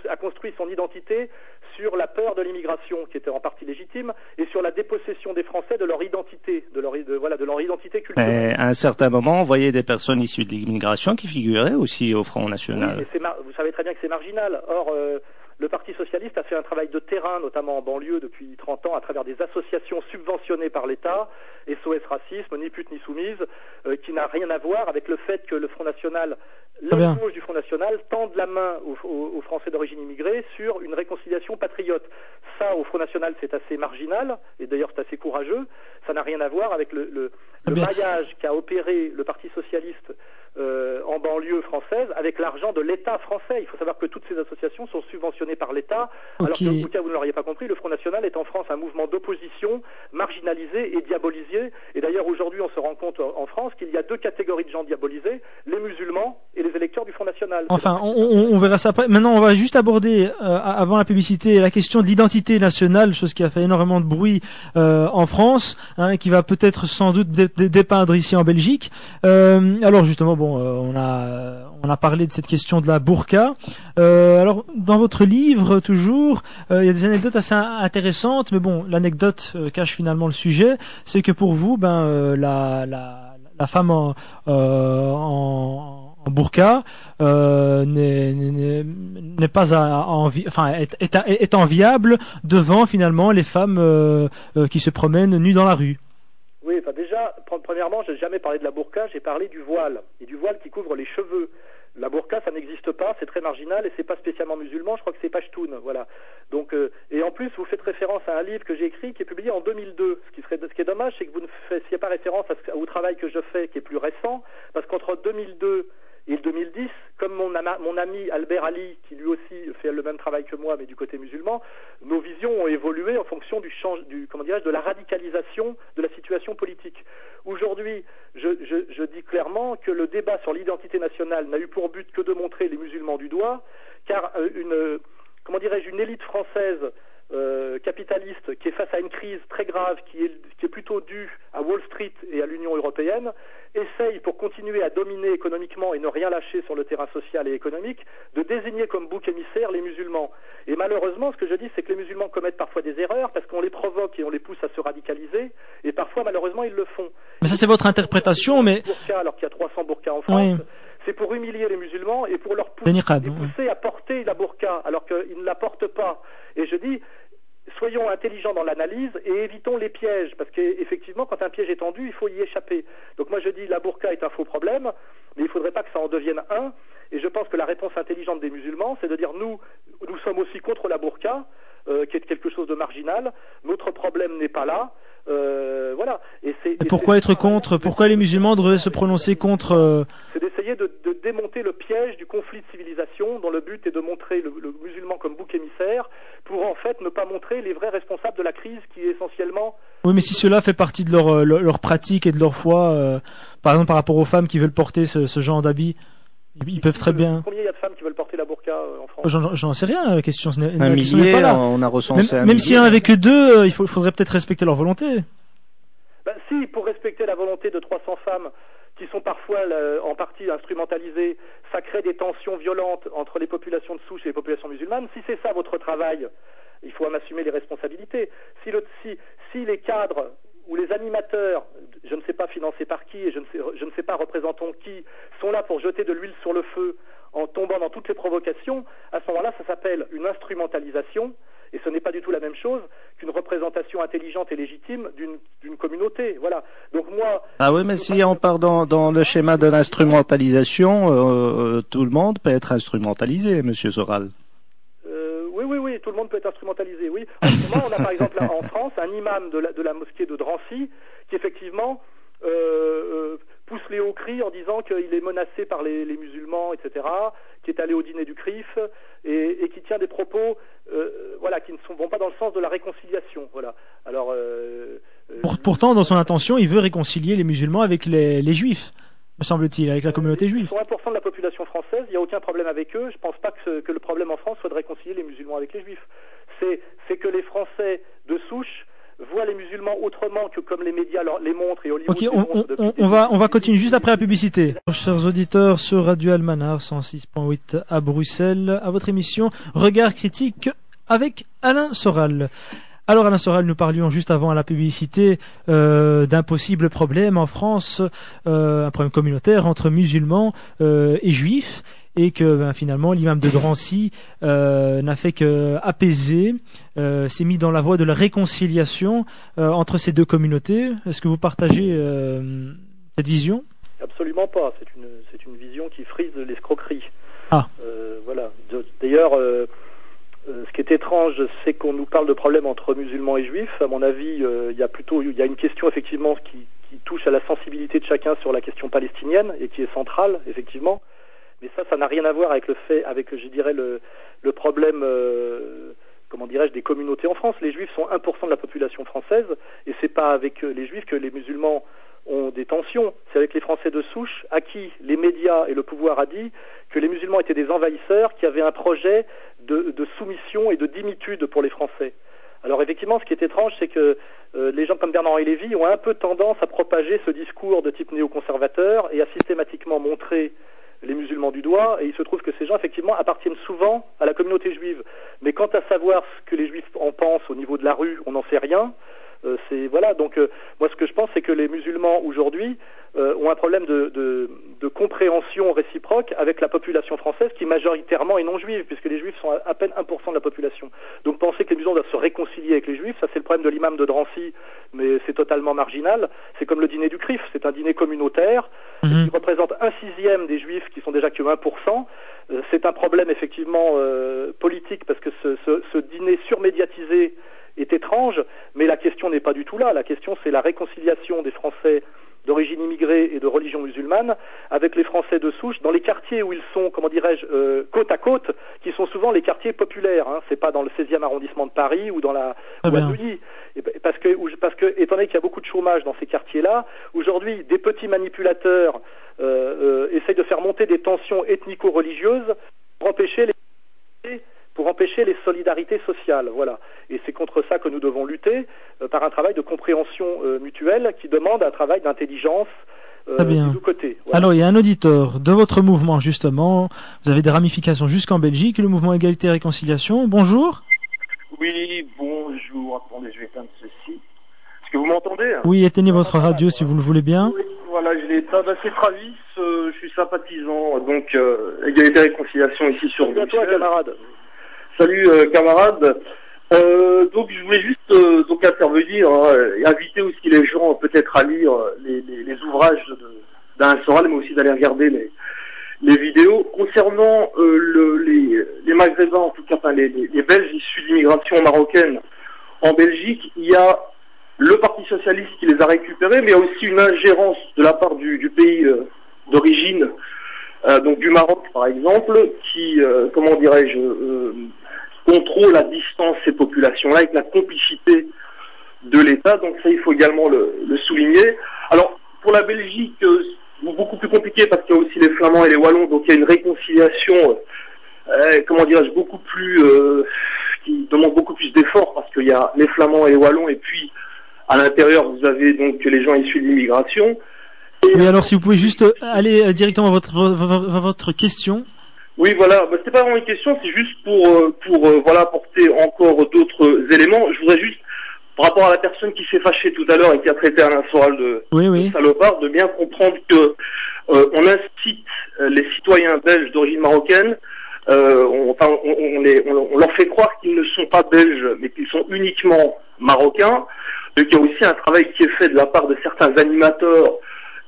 Speaker 1: a construit son identité sur la peur de l'immigration, qui était en partie légitime, et sur la dépossession des Français de leur identité, de leur identité culturelle.
Speaker 3: Mais à un certain moment, on voyait des personnes issues de l'immigration qui figuraient aussi au Front National.
Speaker 1: Oui, vous savez très bien que c'est marginal. Or, le Parti socialiste a fait un travail de terrain, notamment en banlieue, depuis 30 ans, à travers des associations subventionnées par l'État, SOS Racisme, Ni pute ni soumise, qui n'a rien à voir avec le fait que le Front National, l'aile gauche du Front National, tende la main aux Français d'origine immigrée sur une réconciliation patriote. Ça, au Front National, c'est assez marginal, et d'ailleurs c'est assez courageux. Ça n'a rien à voir avec le maillage qu'a opéré le Parti socialiste en banlieue française avec l'argent de l'État français. Il faut savoir que toutes ces associations sont subventionnées par l'État, alors que, au cas où vous ne l'auriez pas compris, le Front National est en France un mouvement d'opposition marginalisé et diabolisé. Et d'ailleurs, aujourd'hui, on se rend compte en France qu'il y a deux catégories de gens diabolisés, les musulmans et les électeurs du Front National.
Speaker 2: Enfin, on verra ça après. Maintenant, on va juste aborder, avant la publicité, la question de l'identité nationale, chose qui a fait énormément de bruit en France, qui va peut-être sans doute dépeindre ici en Belgique. Alors justement, on a parlé de cette question de la burqa. Alors, dans votre livre, toujours, il y a des anecdotes assez intéressantes, mais bon, l'anecdote cache finalement le sujet. C'est que pour vous, la femme en burqa n'est pas est enviable devant finalement les femmes qui se promènent nues dans la rue.
Speaker 1: Oui, déjà, premièrement, je n'ai jamais parlé de la burqa, j'ai parlé du voile, et du voile qui couvre les cheveux. La burqa, ça n'existe pas, c'est très marginal, et c'est pas spécialement musulman, je crois que c'est Pashtun, voilà. Donc, et en plus, vous faites référence à un livre que j'ai écrit, qui est publié en 2002. Ce qui est dommage, c'est que vous ne fassiez pas référence au travail que je fais, qui est plus récent, parce qu'entre 2002 et 2010, comme mon ami Albert Ali, qui lui aussi fait le même travail que moi, mais du côté musulman, nos visions ont évolué en fonction de la radicalisation de la situation politique. Aujourd'hui, je dis clairement que le débat sur l'identité nationale n'a eu pour but que de montrer les musulmans du doigt, car une élite française capitaliste qui est face à une crise très grave qui est plutôt due à Wall Street et à l'Union européenne essaye, pour continuer à dominer économiquement et ne rien lâcher sur le terrain social et économique, de désigner comme bouc émissaire les musulmans. Et malheureusement, ce que je dis, c'est que les musulmans commettent parfois des erreurs parce qu'on les provoque et on les pousse à se radicaliser, et parfois, malheureusement, ils le font.
Speaker 2: Mais ça, c'est votre interprétation, mais...
Speaker 1: Alors qu'il y a 300 burqas en France... Oui. C'est pour humilier les musulmans et pour leur pousser à porter la burqa, alors qu'ils ne la portent pas. Et je dis, soyons intelligents dans l'analyse et évitons les pièges, parce qu'effectivement, quand un piège est tendu, il faut y échapper. Donc moi je dis, la burqa est un faux problème, mais il ne faudrait pas que ça en devienne un. Et je pense que la réponse intelligente des musulmans, c'est de dire, nous sommes aussi contre la burqa, qui est quelque chose de marginal. Notre problème n'est pas là. Voilà.
Speaker 2: Et pourquoi être contre? Pourquoi les musulmans devraient se prononcer contre
Speaker 1: C'est d'essayer de démonter le piège du conflit de civilisation, dont le but est de montrer le musulman comme bouc émissaire, pour en fait ne pas montrer les vrais responsables de la crise, qui est essentiellement...
Speaker 2: Oui, mais si cela fait partie de leur pratique et de leur foi, par exemple par rapport aux femmes qui veulent porter ce genre d'habit, ils peuvent très bien...
Speaker 1: Combien il y a de femmes qui veulent porter la burqa en France?
Speaker 2: J'en sais rien, la question n'est
Speaker 3: un millier,
Speaker 2: pas là.
Speaker 3: On a recensé
Speaker 2: même s'il y en avait que 2, il faudrait peut-être respecter leur volonté.
Speaker 1: Ben, si, pour respecter la volonté de 300 femmes qui sont parfois en partie instrumentalisées, ça crée des tensions violentes entre les populations de souche et les populations musulmanes. Si c'est ça votre travail, il faut en assumer les responsabilités. Si les cadres ou les animateurs, je ne sais pas financés par qui et je ne sais pas représentons qui, sont là pour jeter de l'huile sur le feu en tombant dans toutes les provocations, à ce moment-là, ça s'appelle une instrumentalisation. Et ce n'est pas du tout la même chose qu'une représentation intelligente et légitime d'une communauté. Voilà. Donc moi.
Speaker 3: Ah oui, mais si on part dans le schéma de l'instrumentalisation, tout le monde peut être instrumentalisé, Monsieur Soral.
Speaker 1: Oui, tout le monde peut être instrumentalisé. Oui. En ce moment, on a par exemple là, en France un imam de la mosquée de Drancy qui effectivement pousse les hauts cris en disant qu'il est menacé par les musulmans, etc., qui est allé au dîner du CRIF et qui tient des propos voilà, qui ne vont pas dans le sens de la réconciliation. Voilà. Alors,
Speaker 2: pourtant, dans son intention, il veut réconcilier les musulmans avec les juifs, me semble-t-il, avec la communauté juive.
Speaker 1: Ils sont 1% de la population française, il n'y a aucun problème avec eux. Je ne pense pas que le problème en France soit de réconcilier les musulmans avec les juifs. C'est que les Français de souche voient les musulmans autrement que comme les médias les montrent et Hollywood.
Speaker 2: Ok, on va continuer juste après la publicité. Chers auditeurs, sur Radio Almanar 106.8 à Bruxelles, à votre émission Regard critique avec Alain Soral. Alors Alain Soral, nous parlions juste avant à la publicité d'un possible problème en France, un problème communautaire entre musulmans et juifs, et que finalement l'imam de Drancy n'a fait qu'apaiser, s'est mis dans la voie de la réconciliation entre ces deux communautés. Est-ce que vous partagez cette vision?
Speaker 1: Absolument pas, c'est une vision qui frise l'escroquerie.
Speaker 2: Ah.
Speaker 1: Voilà. D'ailleurs, ce qui est étrange, c'est qu'on nous parle de problèmes entre musulmans et juifs. À mon avis, il y a une question effectivement qui touche à la sensibilité de chacun sur la question palestinienne et qui est centrale, effectivement. Mais ça n'a rien à voir avec je dirais, le problème, comment dirais-je, des communautés en France. Les juifs sont 1% de la population française, et c'est pas avec les juifs que les musulmans ont des tensions. C'est avec les Français de souche, à qui les médias et le pouvoir a dit que les musulmans étaient des envahisseurs, qui avaient un projet de soumission et de dimitude pour les Français. Alors effectivement, ce qui est étrange, c'est que les gens comme Bernard-Henri Lévy ont un peu tendance à propager ce discours de type néoconservateur et à systématiquement montrer les musulmans du doigt, et il se trouve que ces gens effectivement appartiennent souvent à la communauté juive. Mais quant à savoir ce que les juifs en pensent au niveau de la rue, on n'en sait rien. Voilà. Donc moi ce que je pense, c'est que les musulmans aujourd'hui ont un problème de compréhension réciproque avec la population française qui majoritairement est non juive, puisque les juifs sont à peine 1% de la population. Donc penser que les musulmans doivent se réconcilier avec les juifs, ça c'est le problème de l'imam de Drancy, mais c'est totalement marginal. C'est comme le dîner du CRIF, c'est un dîner communautaire qui représente 1/6 des juifs qui sont déjà que 1%. C'est un problème effectivement politique, parce que ce dîner surmédiatisé est étrange, mais la question n'est pas du tout là. La question, c'est la réconciliation des Français d'origine immigrée et de religion musulmane avec les Français de souche dans les quartiers où ils sont, comment dirais-je, côte à côte, qui sont souvent les quartiers populaires. Hein. C'est pas dans le 16e arrondissement de Paris ou dans à Neuilly. Parce que étant donné qu'il y a beaucoup de chômage dans ces quartiers-là, aujourd'hui, des petits manipulateurs essayent de faire monter des tensions ethnico-religieuses pour empêcher les solidarités sociales, voilà. Et c'est contre ça que nous devons lutter par un travail de compréhension mutuelle qui demande un travail d'intelligence des deux côtés. Voilà.
Speaker 2: Alors, il y a un auditeur de votre mouvement, justement. Vous avez des ramifications jusqu'en Belgique, le mouvement Égalité et Réconciliation. Bonjour.
Speaker 5: Oui, bonjour. Attendez, je vais éteindre ceci. Est-ce que vous m'entendez?
Speaker 2: Oui, éteignez votre radio si vous le voulez bien.
Speaker 5: Oui, voilà, je l'ai éteint. C'est Travis, je suis sympathisant, donc Égalité et Réconciliation ici sur Bruxelles.
Speaker 1: Salut à toi, camarade.
Speaker 5: Salut camarades. Donc je voulais juste donc intervenir et inviter aussi les gens peut-être à lire les ouvrages d'Alain Soral, mais aussi d'aller regarder les vidéos. Concernant les Maghrébins, en tout cas, enfin, les Belges issus d'immigration marocaine en Belgique, il y a le Parti socialiste qui les a récupérés, mais il y a aussi une ingérence de la part du pays d'origine, donc du Maroc par exemple, qui, comment dirais-je, contrôle à distance ces populations-là avec la complicité de l'État. Donc ça, il faut également le souligner. Alors, pour la Belgique, beaucoup plus compliqué parce qu'il y a aussi les Flamands et les Wallons, donc il y a une réconciliation, comment dirais-je, beaucoup plus, qui demande beaucoup plus d'efforts parce qu'il y a les Flamands et les Wallons, et puis à l'intérieur vous avez donc les gens issus de l'immigration.
Speaker 2: Oui, alors si vous pouvez juste aller directement à votre question.
Speaker 5: Oui, voilà, c'était pas vraiment une question, c'est juste pour voilà, apporter encore d'autres éléments. Je voudrais juste, par rapport à la personne qui s'est fâchée tout à l'heure et qui a traité Alain Soral de salopard, de bien comprendre que on incite les citoyens belges d'origine marocaine, on leur fait croire qu'ils ne sont pas belges, mais qu'ils sont uniquement marocains. Donc il y a aussi un travail qui est fait de la part de certains animateurs,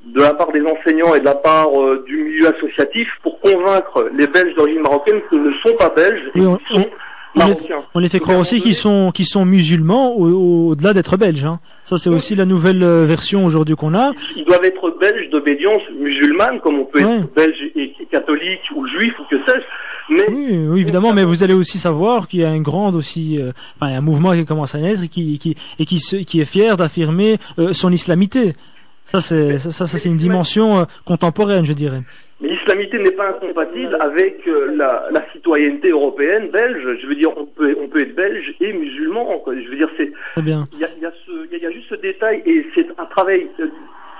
Speaker 5: de la part des enseignants et de la part du milieu associatif pour convaincre les Belges d'origine marocaine qu'ils ne sont pas belges et qu'ils sont marocains.
Speaker 2: On les fait croire aussi qu'ils sont musulmans au-delà d'être belges. Hein. Ça, c'est aussi la nouvelle version aujourd'hui qu'on a.
Speaker 5: Ils doivent être belges d'obédience musulmane, comme on peut être belge et catholique ou juif ou que sais-je. Mais
Speaker 2: oui, évidemment, mais vous allez aussi savoir qu'il y a un grand aussi, un mouvement qui commence à naître et qui est fier d'affirmer son islamité. Ça c'est une dimension contemporaine, je dirais.
Speaker 5: Mais l'islamité n'est pas incompatible avec la citoyenneté européenne, belge. Je veux dire, on peut être belge et musulman, quoi. Je veux dire, c'est
Speaker 2: très bien.
Speaker 5: Il y a juste ce détail, et c'est un travail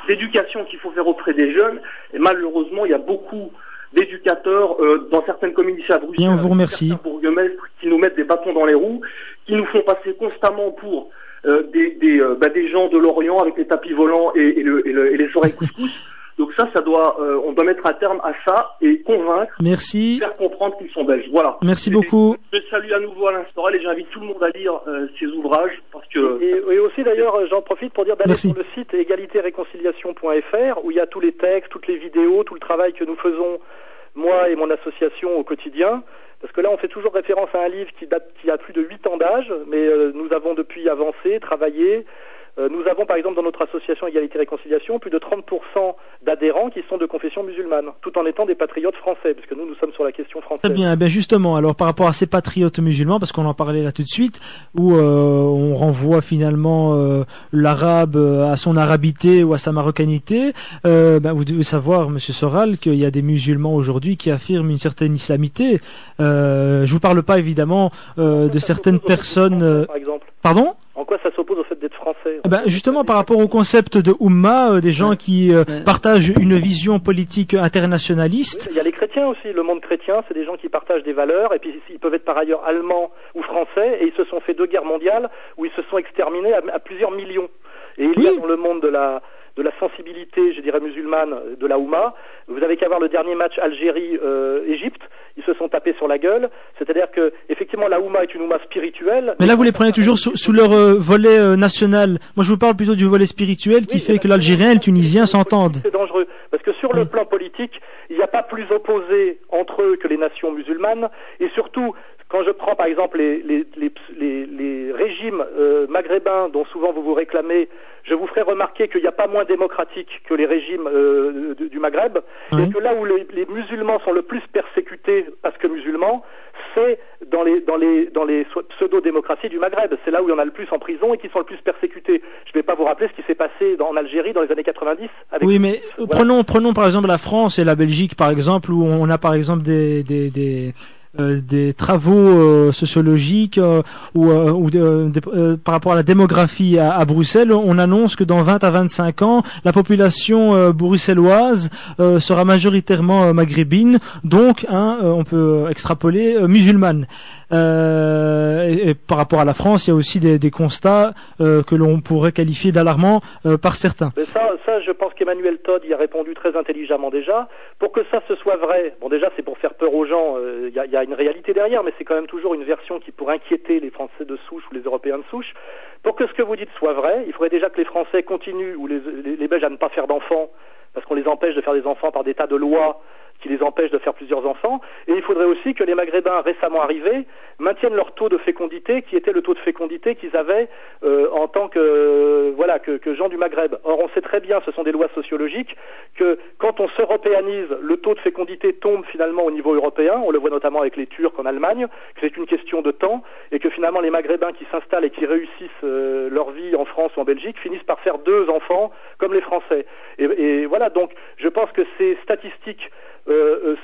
Speaker 5: d'éducation qu'il faut faire auprès des jeunes. Et malheureusement, il y a beaucoup d'éducateurs dans certaines communes ici à Bruxelles.
Speaker 2: Bien, on vous remercie.
Speaker 5: Certains bourgmestres qui nous mettent des bâtons dans les roues, qui nous font passer constamment pour des gens de l'Orient avec les tapis volants et les oreilles couscous. Donc on doit mettre un terme à ça et convaincre, faire comprendre qu'ils sont belges. Voilà.
Speaker 2: Merci beaucoup.
Speaker 5: Je salue à nouveau Alain Soral et j'invite tout le monde à lire ses ouvrages parce que.
Speaker 1: Et aussi d'ailleurs, j'en profite pour dire d'aller sur le site égalitéréconciliation.fr où il y a tous les textes, toutes les vidéos, tout le travail que nous faisons, moi et mon association, au quotidien. Parce que là, on fait toujours référence à un livre qui a plus de 8 ans d'âge, mais nous avons depuis avancé, travaillé. Nous avons par exemple dans notre association Égalité Réconciliation plus de 30% d'adhérents qui sont de confession musulmane, tout en étant des patriotes français, puisque nous sommes sur la question française.
Speaker 2: Très bien, justement, alors par rapport à ces patriotes musulmans, parce qu'on en parlait là tout de suite, où on renvoie finalement l'arabe à son arabité ou à sa marocanité, vous devez savoir, Monsieur Soral, qu'il y a des musulmans aujourd'hui qui affirment une certaine islamité. Je vous parle pas évidemment de certaines personnes.
Speaker 1: Par exemple.
Speaker 2: Pardon ?
Speaker 1: En quoi ça s'oppose au fait d'être français?
Speaker 2: Justement, par rapport au concept de Oumma, des gens qui partagent une vision politique internationaliste.
Speaker 1: Oui, il y a les chrétiens aussi. Le monde chrétien, c'est des gens qui partagent des valeurs, et puis ils peuvent être par ailleurs allemands ou français, et ils se sont fait 2 guerres mondiales où ils se sont exterminés à plusieurs millions. Et il y a dans le monde de la sensibilité, je dirais, musulmane de la Oumma. Vous avez qu'à voir le dernier match Algérie-Égypte. Ils se sont tapés sur la gueule. C'est-à-dire que, effectivement, la Oumma est une Oumma spirituelle.
Speaker 2: Mais là, vous les prenez toujours sous leur volet national. Moi, je vous parle plutôt du volet spirituel qui fait que l'Algérien et le Tunisien s'entendent.
Speaker 1: C'est dangereux. Parce que sur le plan politique, il n'y a pas plus opposé entre eux que les nations musulmanes. Et surtout, quand je prends, par exemple, les régimes maghrébins dont souvent vous vous réclamez, je vous ferai remarquer qu'il n'y a pas moins démocratique que les régimes du Maghreb, et que là où les musulmans sont le plus persécutés parce que musulmans, c'est dans les pseudo-démocraties du Maghreb. C'est là où il y en a le plus en prison et qui sont le plus persécutés. Je ne vais pas vous rappeler ce qui s'est passé en Algérie dans les années 90.
Speaker 2: Oui, mais prenons par exemple la France et la Belgique, par exemple, où on a par exemple des travaux sociologiques par rapport à la démographie à Bruxelles. On annonce que dans 20 à 25 ans, la population bruxelloise sera majoritairement maghrébine, donc on peut extrapoler musulmane. Et par rapport à la France, il y a aussi des constats que l'on pourrait qualifier d'alarmants par certains.
Speaker 1: Mais ça, je pense qu'Emmanuel Todd y a répondu très intelligemment déjà. Pour que ça se soit vrai, bon déjà c'est pour faire peur aux gens, il y a une réalité derrière, mais c'est quand même toujours une version qui pourrait inquiéter les Français de souche ou les Européens de souche. Pour que ce que vous dites soit vrai, il faudrait déjà que les Français continuent, ou les Belges, à ne pas faire d'enfants, parce qu'on les empêche de faire des enfants par des tas de lois qui les empêche de faire plusieurs enfants. Et il faudrait aussi que les Maghrébins récemment arrivés maintiennent leur taux de fécondité, qui était le taux de fécondité qu'ils avaient en tant que gens du Maghreb. Or, on sait très bien, ce sont des lois sociologiques, que quand on s'européanise, le taux de fécondité tombe finalement au niveau européen. On le voit notamment avec les Turcs en Allemagne, que c'est une question de temps, et que finalement les Maghrébins qui s'installent et qui réussissent leur vie en France ou en Belgique finissent par faire 2 enfants comme les Français. Et voilà, donc je pense que ces statistiques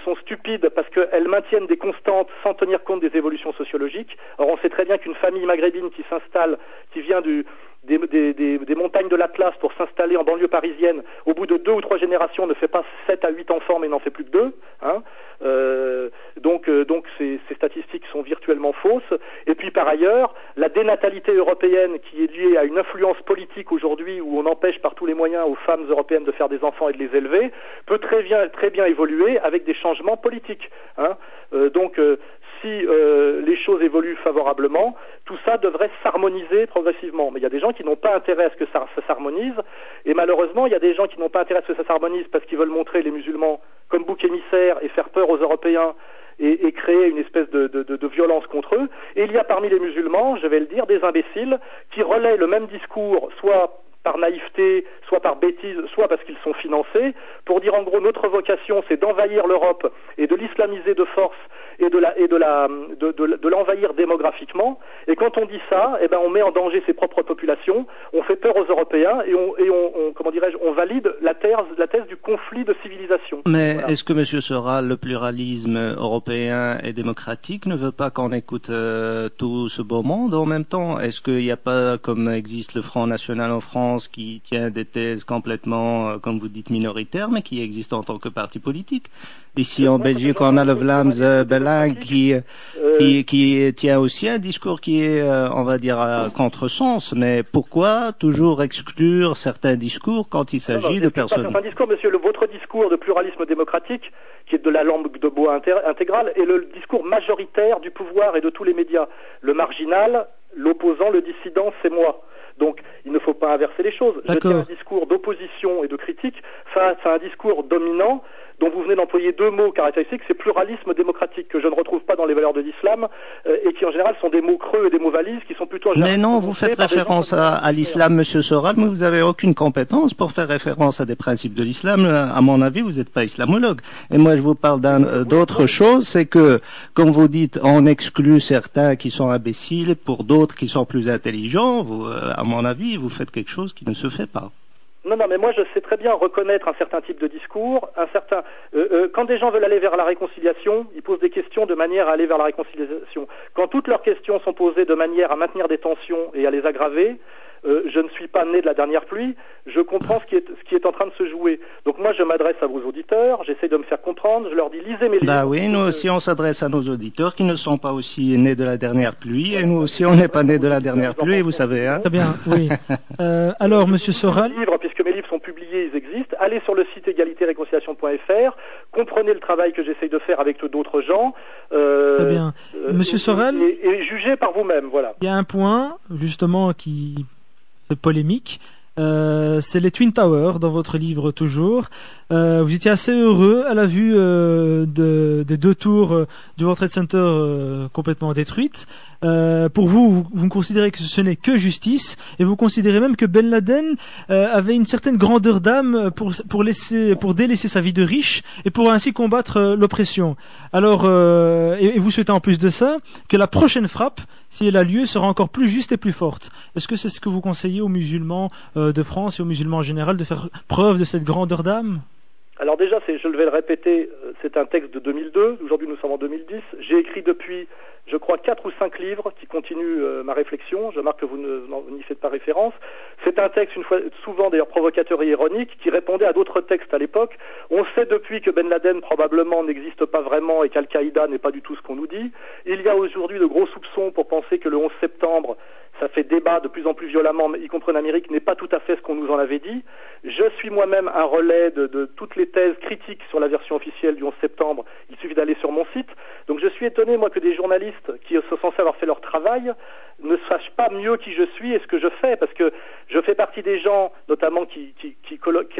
Speaker 1: sont stupides parce qu'elles maintiennent des constantes sans tenir compte des évolutions sociologiques. Or, on sait très bien qu'une famille maghrébine qui s'installe, qui vient des montagnes de l'Atlas pour s'installer en banlieue parisienne, au bout de 2 ou 3 générations ne fait pas 7 à 8 enfants mais n'en fait plus que 2. Donc ces statistiques sont virtuellement fausses. Et puis par ailleurs, la dénatalité européenne qui est liée à une influence politique aujourd'hui où on empêche par tous les moyens aux femmes européennes de faire des enfants et de les élever, peut très bien évoluer avec des changements politiques. Si les choses évoluent favorablement, tout ça devrait s'harmoniser progressivement. Mais il y a des gens qui n'ont pas intérêt à ce que ça s'harmonise, et malheureusement, il y a des gens qui n'ont pas intérêt à ce que ça s'harmonise parce qu'ils veulent montrer les musulmans comme bouc émissaire et faire peur aux Européens et créer une espèce de violence contre eux. Et il y a parmi les musulmans, je vais le dire, des imbéciles qui relaient le même discours, soit par naïveté, soit par bêtise, soit parce qu'ils sont financés, pour dire en gros notre vocation c'est d'envahir l'Europe et de l'islamiser de force et de l'envahir démographiquement. Et quand on dit ça, on met en danger ses propres populations, on fait peur aux Européens et on valide la thèse du conflit de civilisation.
Speaker 3: Mais voilà. Est-ce que M. Soral, le pluralisme européen et démocratique ne veut pas qu'on écoute tout ce beau monde en même temps? Est-ce qu'il n'y a pas, comme existe le Front National en France, qui tient des thèses complètement, comme vous dites, minoritaires, mais qui existent en tant que parti politique? Ici en Belgique, on a le Vlaams Belang qui tient aussi un discours qui est, on va dire, à contresens. Mais pourquoi toujours exclure certains discours quand il s'agit de personnes?
Speaker 1: Certains discours, monsieur, votre discours de pluralisme démocratique, qui est de la langue de bois intégrale, est le discours majoritaire du pouvoir et de tous les médias. Le marginal, l'opposant, le dissident, c'est moi. Donc, il ne faut pas inverser les choses. Je tiens un discours d'opposition et de critique face à un discours dominant dont vous venez d'employer 2 mots caractéristiques, c'est pluralisme démocratique, que je ne retrouve pas dans les valeurs de l'islam, et qui en général sont des mots creux et des mots valises qui sont plutôt...
Speaker 3: Mais non, vous faites référence à l'islam, Monsieur Soral, mais vous n'avez aucune compétence pour faire référence à des principes de l'islam. À mon avis, vous n'êtes pas islamologue. Et moi, je vous parle d'autre chose, c'est que, comme vous dites, on exclut certains qui sont imbéciles pour d'autres qui sont plus intelligents. Vous, à mon avis, vous faites quelque chose qui ne se fait pas.
Speaker 1: Non, mais moi je sais très bien reconnaître un certain type de discours, quand des gens veulent aller vers la réconciliation, ils posent des questions de manière à aller vers la réconciliation. Quand toutes leurs questions sont posées de manière à maintenir des tensions et à les aggraver, je ne suis pas né de la dernière pluie, je comprends ce qui est en train de se jouer. Donc moi je m'adresse à vos auditeurs, j'essaie de me faire comprendre, je leur dis lisez mes livres.
Speaker 3: Bah oui, nous aussi on s'adresse à nos auditeurs qui ne sont pas aussi nés de la dernière pluie, et nous aussi on n'est pas nés de la dernière pluie, vous savez. Hein.
Speaker 2: Très bien, oui. Alors Monsieur Soral,
Speaker 1: puisque mes livres sont publiés, ils existent, allez sur le site égalitéréconciliation.fr, comprenez le travail que j'essaye de faire avec d'autres gens.
Speaker 2: Très bien. Monsieur Soral,
Speaker 1: et jugez par vous-même, voilà.
Speaker 2: Il y a un point justement qui fait polémique. C'est les Twin Towers dans votre livre toujours. Vous étiez assez heureux à la vue des 2 tours du World Trade Center complètement détruites. Pour vous considérez que ce n'est que justice, et vous considérez même que Ben Laden avait une certaine grandeur d'âme pour délaisser sa vie de riche et pour ainsi combattre l'oppression. Alors, et vous souhaitez en plus de ça que la prochaine frappe, si elle a lieu, sera encore plus juste et plus forte. Est-ce que c'est ce que vous conseillez aux musulmans de France et aux musulmans en général, de faire preuve de cette grandeur d'âme?
Speaker 1: Alors déjà, je vais le répéter, c'est un texte de 2002, aujourd'hui nous sommes en 2010, j'ai écrit depuis, je crois, 4 ou 5 livres qui continuent ma réflexion, je remarque que vous n'y faites pas référence. C'est un texte, souvent d'ailleurs provocateur et ironique, qui répondait à d'autres textes à l'époque. On sait depuis que Ben Laden probablement n'existe pas vraiment et qu'Al-Qaïda n'est pas du tout ce qu'on nous dit. Il y a aujourd'hui de gros soupçons pour penser que le 11 septembre, ça fait débat de plus en plus violemment, y compris en Amérique, n'est pas tout à fait ce qu'on nous en avait dit. Je suis moi-même un relais de toutes les thèses critiques sur la version officielle du 11 septembre. Il suffit d'aller sur mon site. Donc je suis étonné, moi, que des journalistes qui sont censés avoir fait leur travail ne sachent pas mieux qui je suis et ce que je fais, parce que je fais partie des gens, notamment qui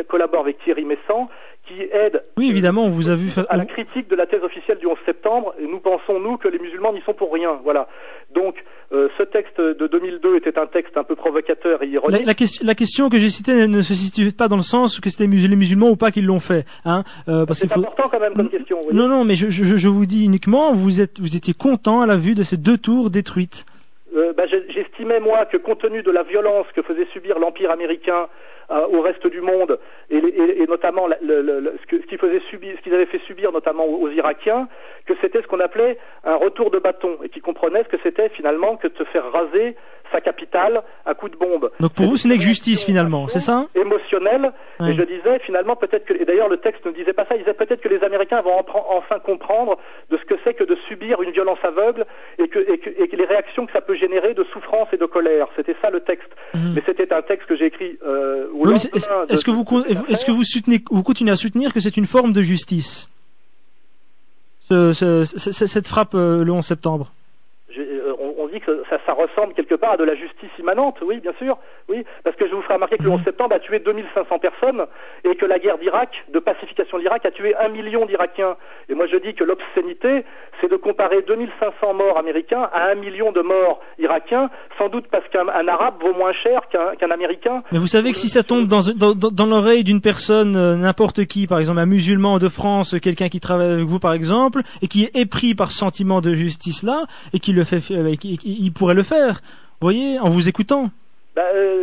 Speaker 1: collaborent avec Thierry Messant, qui aide
Speaker 2: oui, évidemment, on vous a vu
Speaker 1: à la critique de la thèse officielle du 11 septembre, et nous pensons, nous, que les musulmans n'y sont pour rien. Voilà. Donc, ce texte de 2002 était un texte un peu provocateur et ironique.
Speaker 2: La question que j'ai citée ne se situe pas dans le sens que c'était les musulmans ou pas qui l'ont fait. Hein, parce
Speaker 1: c'est important quand même comme question.
Speaker 2: Non, mais je vous dis uniquement, vous étiez content à la vue de ces 2 tours détruites.
Speaker 1: J'estimais, moi, que compte tenu de la violence que faisait subir l'Empire américain au reste du monde, et notamment ce qu'ils avaient fait subir notamment aux Irakiens, que c'était ce qu'on appelait un retour de bâton, et qui comprenait ce que c'était finalement que de se faire raser sa capitale à coups de bombe.
Speaker 2: Donc pour vous, ce n'est que justice finalement, c'est ça?
Speaker 1: Émotionnelle.
Speaker 2: Oui.
Speaker 1: Et je disais finalement peut-être que, et d'ailleurs le texte ne disait pas ça, il disait peut-être que les Américains vont enfin comprendre de ce que c'est que de subir une violence aveugle et que les réactions que ça peut générer de souffrance et de colère. C'était ça le texte. Mais c'était un texte que j'ai écrit au lendemain.
Speaker 2: Est-ce que vous continuez à soutenir que c'est une forme de justice, cette frappe le 11 septembre?
Speaker 1: On dit que ça ressemble quelque part à de la justice immanente, oui, bien sûr, oui, parce que je vous ferai remarquer que le 11 septembre a tué 2500 personnes et que la guerre d'Irak, de pacification de l'Irak, a tué 1 million d'Irakiens. Et moi je dis que l'obscénité, c'est de comparer 2500 morts américains à 1 million de morts irakiens, sans doute parce qu'un arabe vaut moins cher qu'un américain.
Speaker 2: Mais vous savez que si ça tombe dans l'oreille d'une personne, n'importe qui, par exemple un musulman de France, quelqu'un qui travaille avec vous par exemple, et qui est épris par ce sentiment de justice là, et qui le fait, il pourrait le faire, vous voyez, en vous écoutant.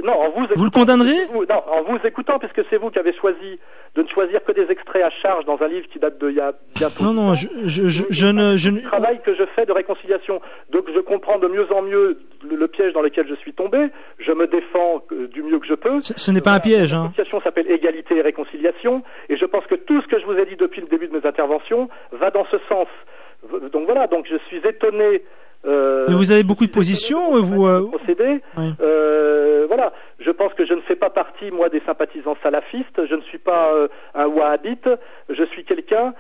Speaker 1: Non, en vous écoutant.
Speaker 2: Vous le condamnerez?
Speaker 1: Non, en vous écoutant, puisque c'est vous qui avez choisi de ne choisir que des extraits à charge dans un livre qui date il y a bientôt.
Speaker 2: Non,
Speaker 1: le travail que je fais de réconciliation. Donc je comprends de mieux en mieux le piège dans lequel je suis tombé. Je me défends du mieux que je peux.
Speaker 2: Ce n'est pas un piège.
Speaker 1: La réconciliation s'appelle égalité et réconciliation, et je pense que tout ce que je vous ai dit depuis le début de mes interventions va dans ce sens. Donc voilà, donc je suis étonné.
Speaker 2: Mais vous avez beaucoup de positions, vous.
Speaker 1: Procédé.
Speaker 2: Oui.
Speaker 1: Voilà, je pense que je ne fais pas partie, moi, des sympathisants salafistes. Je ne suis pas un wahhabite. Je suis quelqu'un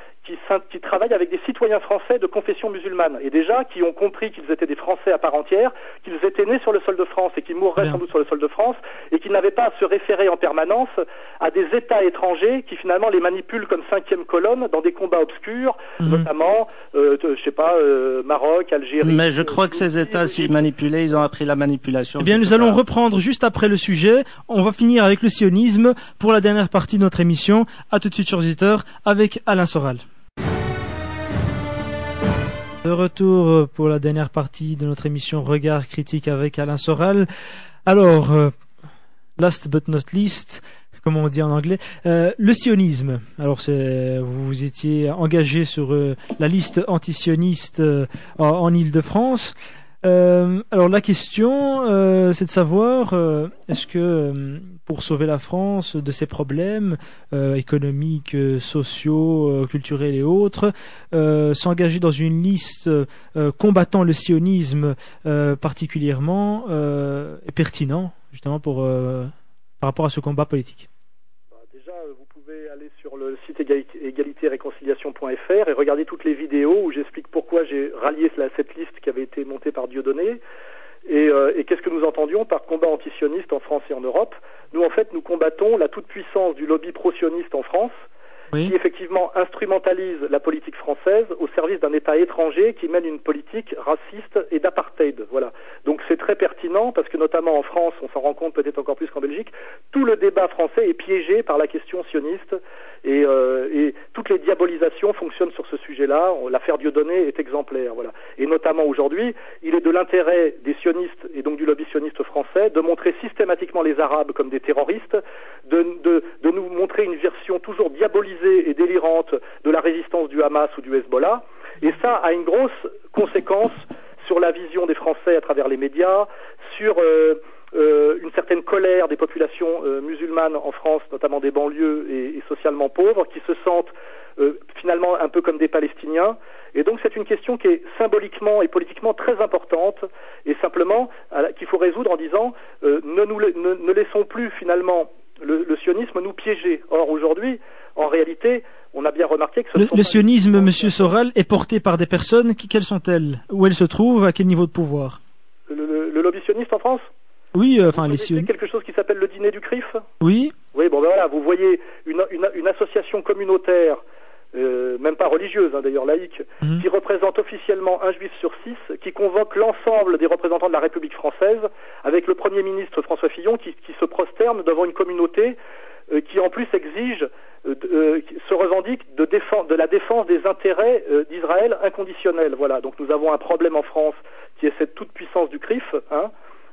Speaker 1: qui travaille avec des citoyens français de confession musulmane, et déjà qui ont compris qu'ils étaient des Français à part entière, qu'ils étaient nés sur le sol de France et qui mourraient sans doute sur le sol de France, et qu'ils n'avaient pas à se référer en permanence à des États étrangers qui finalement les manipulent comme 5e colonne dans des combats obscurs, notamment, Maroc, Algérie.
Speaker 3: Mais je crois que ces États, s'ils manipulaient, ils ont appris la manipulation.
Speaker 2: Eh bien, nous allons reprendre juste après le sujet. On va finir avec le sionisme pour la dernière partie de notre émission. À tout de suite, chers auditeurs, avec Alain Soral. De retour pour la dernière partie de notre émission Regard critique avec Alain Soral. Alors, last but not least, comme on dit en anglais, le sionisme. Alors, vous étiez engagé sur la liste antisioniste en Île-de-France. Alors la question, c'est de savoir, est-ce que pour sauver la France de ses problèmes économiques, sociaux, culturels et autres, s'engager dans une liste combattant le sionisme particulièrement est pertinent, justement par rapport à ce combat politique?
Speaker 1: Déjà, vous pouvez aller sur le site égalité-réconciliation.fr et regarder toutes les vidéos où j'explique pourquoi j'ai rallié cette liste qui avait été montée par Dieudonné et qu'est-ce que nous entendions par combat antisioniste en France et en Europe. Nous, en fait, nous combattons la toute-puissance du lobby pro-sioniste en France, qui effectivement instrumentalise la politique française au service d'un État étranger qui mène une politique raciste et d'apartheid. Voilà. Donc c'est très pertinent parce que notamment en France, on s'en rend compte peut-être encore plus qu'en Belgique, tout le débat français est piégé par la question sioniste et toutes les diabolisations fonctionnent sur ce sujet-là. L'affaire Dieudonné est exemplaire. Voilà. Et notamment aujourd'hui, il est de l'intérêt des sionistes et donc du lobby sioniste français de montrer systématiquement les Arabes comme des terroristes, de nous montrer une version toujours diabolisée et délirante de la résistance du Hamas ou du Hezbollah, et ça a une grosse conséquence sur la vision des Français à travers les médias, sur une certaine colère des populations musulmanes en France, notamment des banlieues et socialement pauvres, qui se sentent finalement un peu comme des Palestiniens. Et donc c'est une question qui est symboliquement et politiquement très importante, et simplement qu'il faut résoudre en disant ne laissons plus finalement le sionisme nous piéger. Or aujourd'hui, en réalité, on a bien remarqué que
Speaker 2: le sionisme, Monsieur Soral, est porté par des personnes. Quelles sont-elles? Où elles se trouvent? À quel niveau de pouvoir?
Speaker 1: Le lobby sioniste en France?
Speaker 2: Oui, enfin les
Speaker 1: sionistes. Quelque chose qui s'appelle le dîner du CRIF.
Speaker 2: Oui.
Speaker 1: Oui, bon ben voilà, vous voyez une association communautaire, même pas religieuse d'ailleurs, laïque, qui représente officiellement un juif sur 6, qui convoque l'ensemble des représentants de la République française, avec le Premier ministre François Fillon qui se prosterne devant une communauté qui en plus exige, se revendique de la défense des intérêts d'Israël inconditionnels. Voilà, donc nous avons un problème en France qui est cette toute-puissance du CRIF,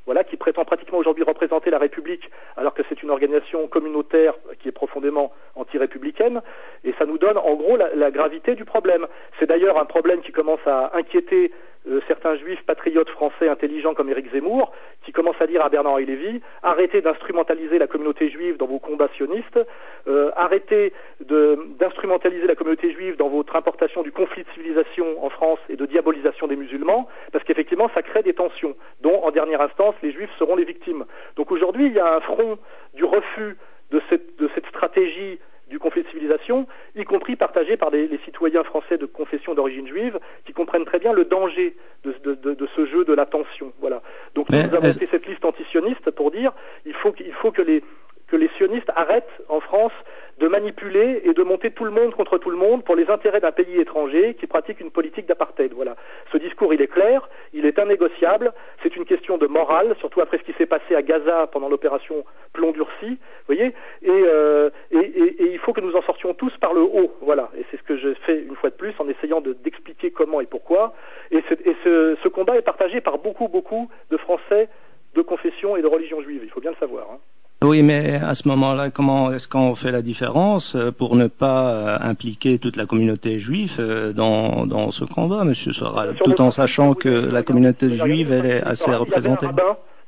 Speaker 1: voilà, qui prétend pratiquement aujourd'hui représenter la République, alors que c'est une organisation communautaire qui est profondément anti-républicaine, et ça nous donne en gros la gravité du problème. C'est d'ailleurs un problème qui commence à inquiéter certains juifs patriotes français intelligents comme Éric Zemmour, qui commencent à dire à Bernard-Henri Lévy, arrêtez d'instrumentaliser la communauté juive dans vos combats sionistes, arrêtez d'instrumentaliser la communauté juive dans votre importation du conflit de civilisation en France et de diabolisation des musulmans, parce qu'effectivement ça crée des tensions, dont en dernière instance les juifs seront les victimes. Donc aujourd'hui il y a un front du refus de cette stratégie du conflit de civilisation, y compris partagé par les citoyens français de confession d'origine juive, qui comprennent très bien le danger de ce jeu de la tension. Voilà. Donc nous avons fait cette liste antisioniste pour dire il faut que les sionistes arrêtent en France de manipuler et de monter tout le monde contre tout le monde pour les intérêts d'un pays étranger qui pratique une politique d'apartheid. Voilà. Ce discours, il est clair, il est innégociable, c'est une question de morale, surtout après ce qui s'est passé à Gaza pendant l'opération Plomb durci, vous voyez, et il faut que nous en sortions tous par le haut, voilà, et c'est ce que je fais une fois de plus en essayant d'expliquer comment et pourquoi, et ce combat est partagé par beaucoup de Français de confession et de religion juive, il faut bien le savoir,
Speaker 3: Oui, mais à ce moment-là, comment est-ce qu'on fait la différence pour ne pas impliquer toute la communauté juive dans ce combat, Monsieur Soral, tout en sachant que la communauté juive, elle est assez représentée?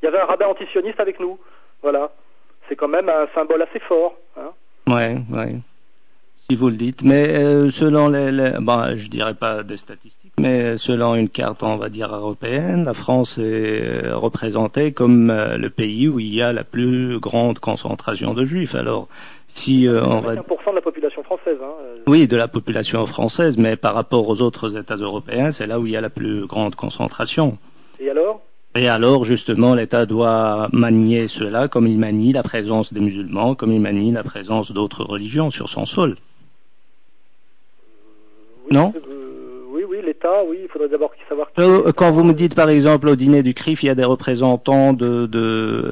Speaker 1: Il y avait un rabbin antisioniste avec nous, voilà. C'est quand même un symbole assez fort.
Speaker 3: Ouais. Si vous le dites, mais selon je dirais pas des statistiques, mais selon une carte, on va dire européenne, la France est représentée comme le pays où il y a la plus grande concentration de juifs. Alors, si on va
Speaker 1: 1% de la population française.
Speaker 3: Oui, de la population française, mais par rapport aux autres États européens, c'est là où il y a la plus grande concentration. Et alors, justement, l'État doit manier cela comme il manie la présence des musulmans, comme il manie la présence d'autres religions sur son sol. Non?
Speaker 1: Oui, l'État, oui, il faudrait d'abord savoir
Speaker 3: quand vous me dites, par exemple, au dîner du CRIF, il y a des représentants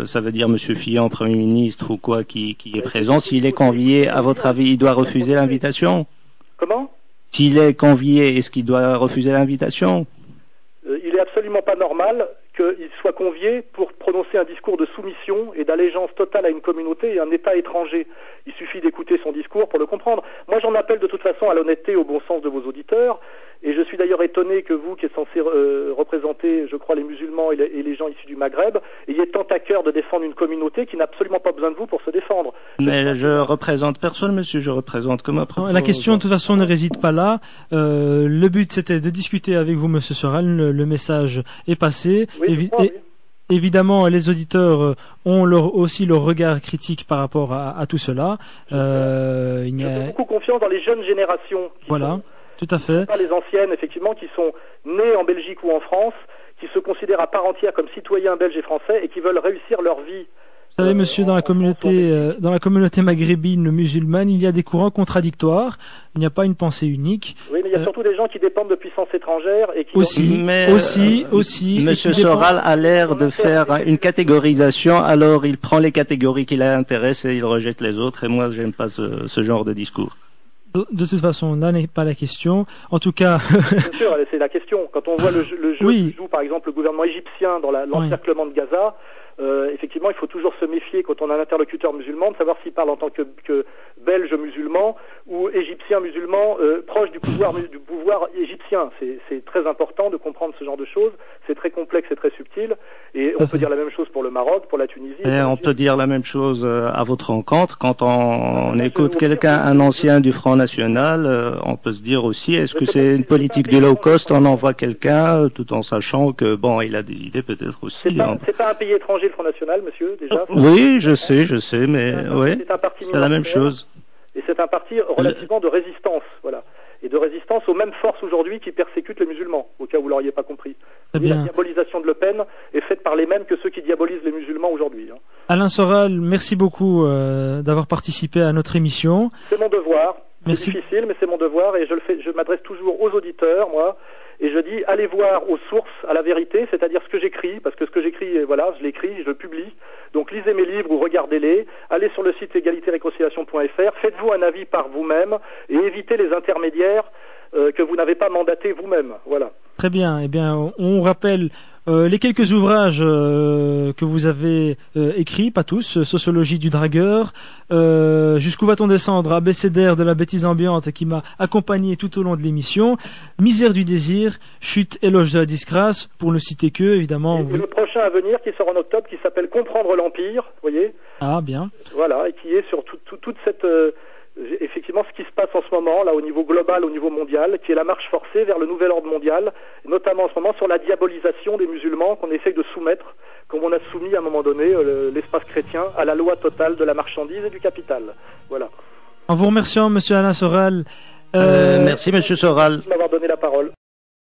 Speaker 3: ça veut dire Monsieur Fillon, Premier ministre ou quoi, qui est présent. S'il est convié, à votre avis, il doit refuser l'invitation?
Speaker 1: Comment?
Speaker 3: S'il est convié, est-ce qu'il doit refuser l'invitation?
Speaker 1: Il est absolument pas normal qu'il soit convié pour prononcer un discours de soumission et d'allégeance totale à une communauté et un État étranger. Il suffit d'écouter son discours pour le comprendre. Moi, j'en appelle de toute façon à l'honnêteté et au bon sens de vos auditeurs. Et je suis d'ailleurs étonné que vous, qui êtes censé représenter, je crois, les musulmans et les gens issus du Maghreb, ayez tant à cœur de défendre une communauté qui n'a absolument pas besoin de vous pour se défendre.
Speaker 3: Mais je représente personne, monsieur, je représente que ma propre...
Speaker 2: La question, de toute façon, ne réside pas là. Le but, c'était de discuter avec vous, monsieur Soral. Le message est passé.
Speaker 1: Oui,
Speaker 2: Évidemment, les auditeurs ont aussi leur regard critique par rapport à tout cela.
Speaker 1: J'ai beaucoup confiance dans les jeunes générations.
Speaker 2: Voilà. Tout à fait.
Speaker 1: Pas les anciennes, effectivement, qui sont nées en Belgique ou en France, qui se considèrent à part entière comme citoyens belges et français et qui veulent réussir leur vie.
Speaker 2: Vous savez, monsieur, dans la communauté maghrébine musulmane, il y a des courants contradictoires. Il n'y a pas une pensée unique.
Speaker 1: Oui, mais il y a surtout des gens qui dépendent de puissances étrangères et qui
Speaker 2: aussi.
Speaker 3: Monsieur Soral a l'air de faire une catégorisation. Alors, il prend les catégories qui l'intéressent et il rejette les autres. Et moi, j'aime pas ce genre de discours.
Speaker 2: De toute façon, là n'est pas la question. En tout cas...
Speaker 1: Bien sûr, c'est la question. Quand on voit le jeu que joue, par exemple, le gouvernement égyptien dans l'encerclement de Gaza, effectivement, il faut toujours se méfier quand on a un interlocuteur musulman, de savoir s'il parle en tant que belge musulman ou égyptien musulman proche du pouvoir égyptien. C'est très important de comprendre ce genre de choses. C'est très complexe et très subtil. Et on peut dire la même chose pour le Maroc, pour la Tunisie.
Speaker 3: Et on peut dire la même chose à votre rencontre. Quand on écoute quelqu'un, un ancien du Front National, on peut se dire aussi, est-ce que c'est une politique du low cost? On envoie quelqu'un tout en sachant que, bon, il a des idées peut-être aussi.
Speaker 1: C'est pas un pays étranger, le Front National, monsieur, déjà?
Speaker 3: Oui, je sais, mais oui, c'est la même chose.
Speaker 1: Et c'est un parti relativement de résistance, voilà. et de résistance aux mêmes forces aujourd'hui qui persécutent les musulmans, au cas où vous l'auriez pas compris. La diabolisation de Le Pen est faite par les mêmes que ceux qui diabolisent les musulmans aujourd'hui.
Speaker 2: Alain Soral, merci beaucoup d'avoir participé à notre émission.
Speaker 1: C'est mon devoir.
Speaker 2: Merci.
Speaker 1: C'est difficile, mais c'est mon devoir et je m'adresse toujours aux auditeurs, moi. Et je dis, allez voir aux sources, à la vérité, c'est-à-dire ce que j'écris, parce que ce que j'écris, voilà, je l'écris, je le publie. Donc lisez mes livres ou regardez-les, allez sur le site égalitéréconciliation.fr, faites-vous un avis par vous-même et évitez les intermédiaires que vous n'avez pas mandatés vous-même. Voilà.
Speaker 2: Très bien. Eh bien, on rappelle les quelques ouvrages que vous avez écrits, pas tous, Sociologie du dragueur, Jusqu'où va-t-on descendre, abécédaire de la bêtise ambiante qui m'a accompagné tout au long de l'émission, Misère du désir, Chute, éloge de la disgrâce, pour ne citer que, évidemment.
Speaker 1: Et le prochain à venir qui sort en octobre, qui s'appelle Comprendre l'Empire, vous voyez.
Speaker 2: Ah, bien.
Speaker 1: Voilà, et qui est sur toute cette... effectivement ce qui se passe en ce moment là au niveau global, au niveau mondial, qui est la marche forcée vers le nouvel ordre mondial, notamment en ce moment sur la diabolisation des musulmans qu'on essaye de soumettre, comme on a soumis à un moment donné l'espace chrétien à la loi totale de la marchandise et du capital. Voilà.
Speaker 2: En vous remerciant, Monsieur Alain Soral.
Speaker 3: Merci, Monsieur Soral.
Speaker 1: De m'avoir donné la parole.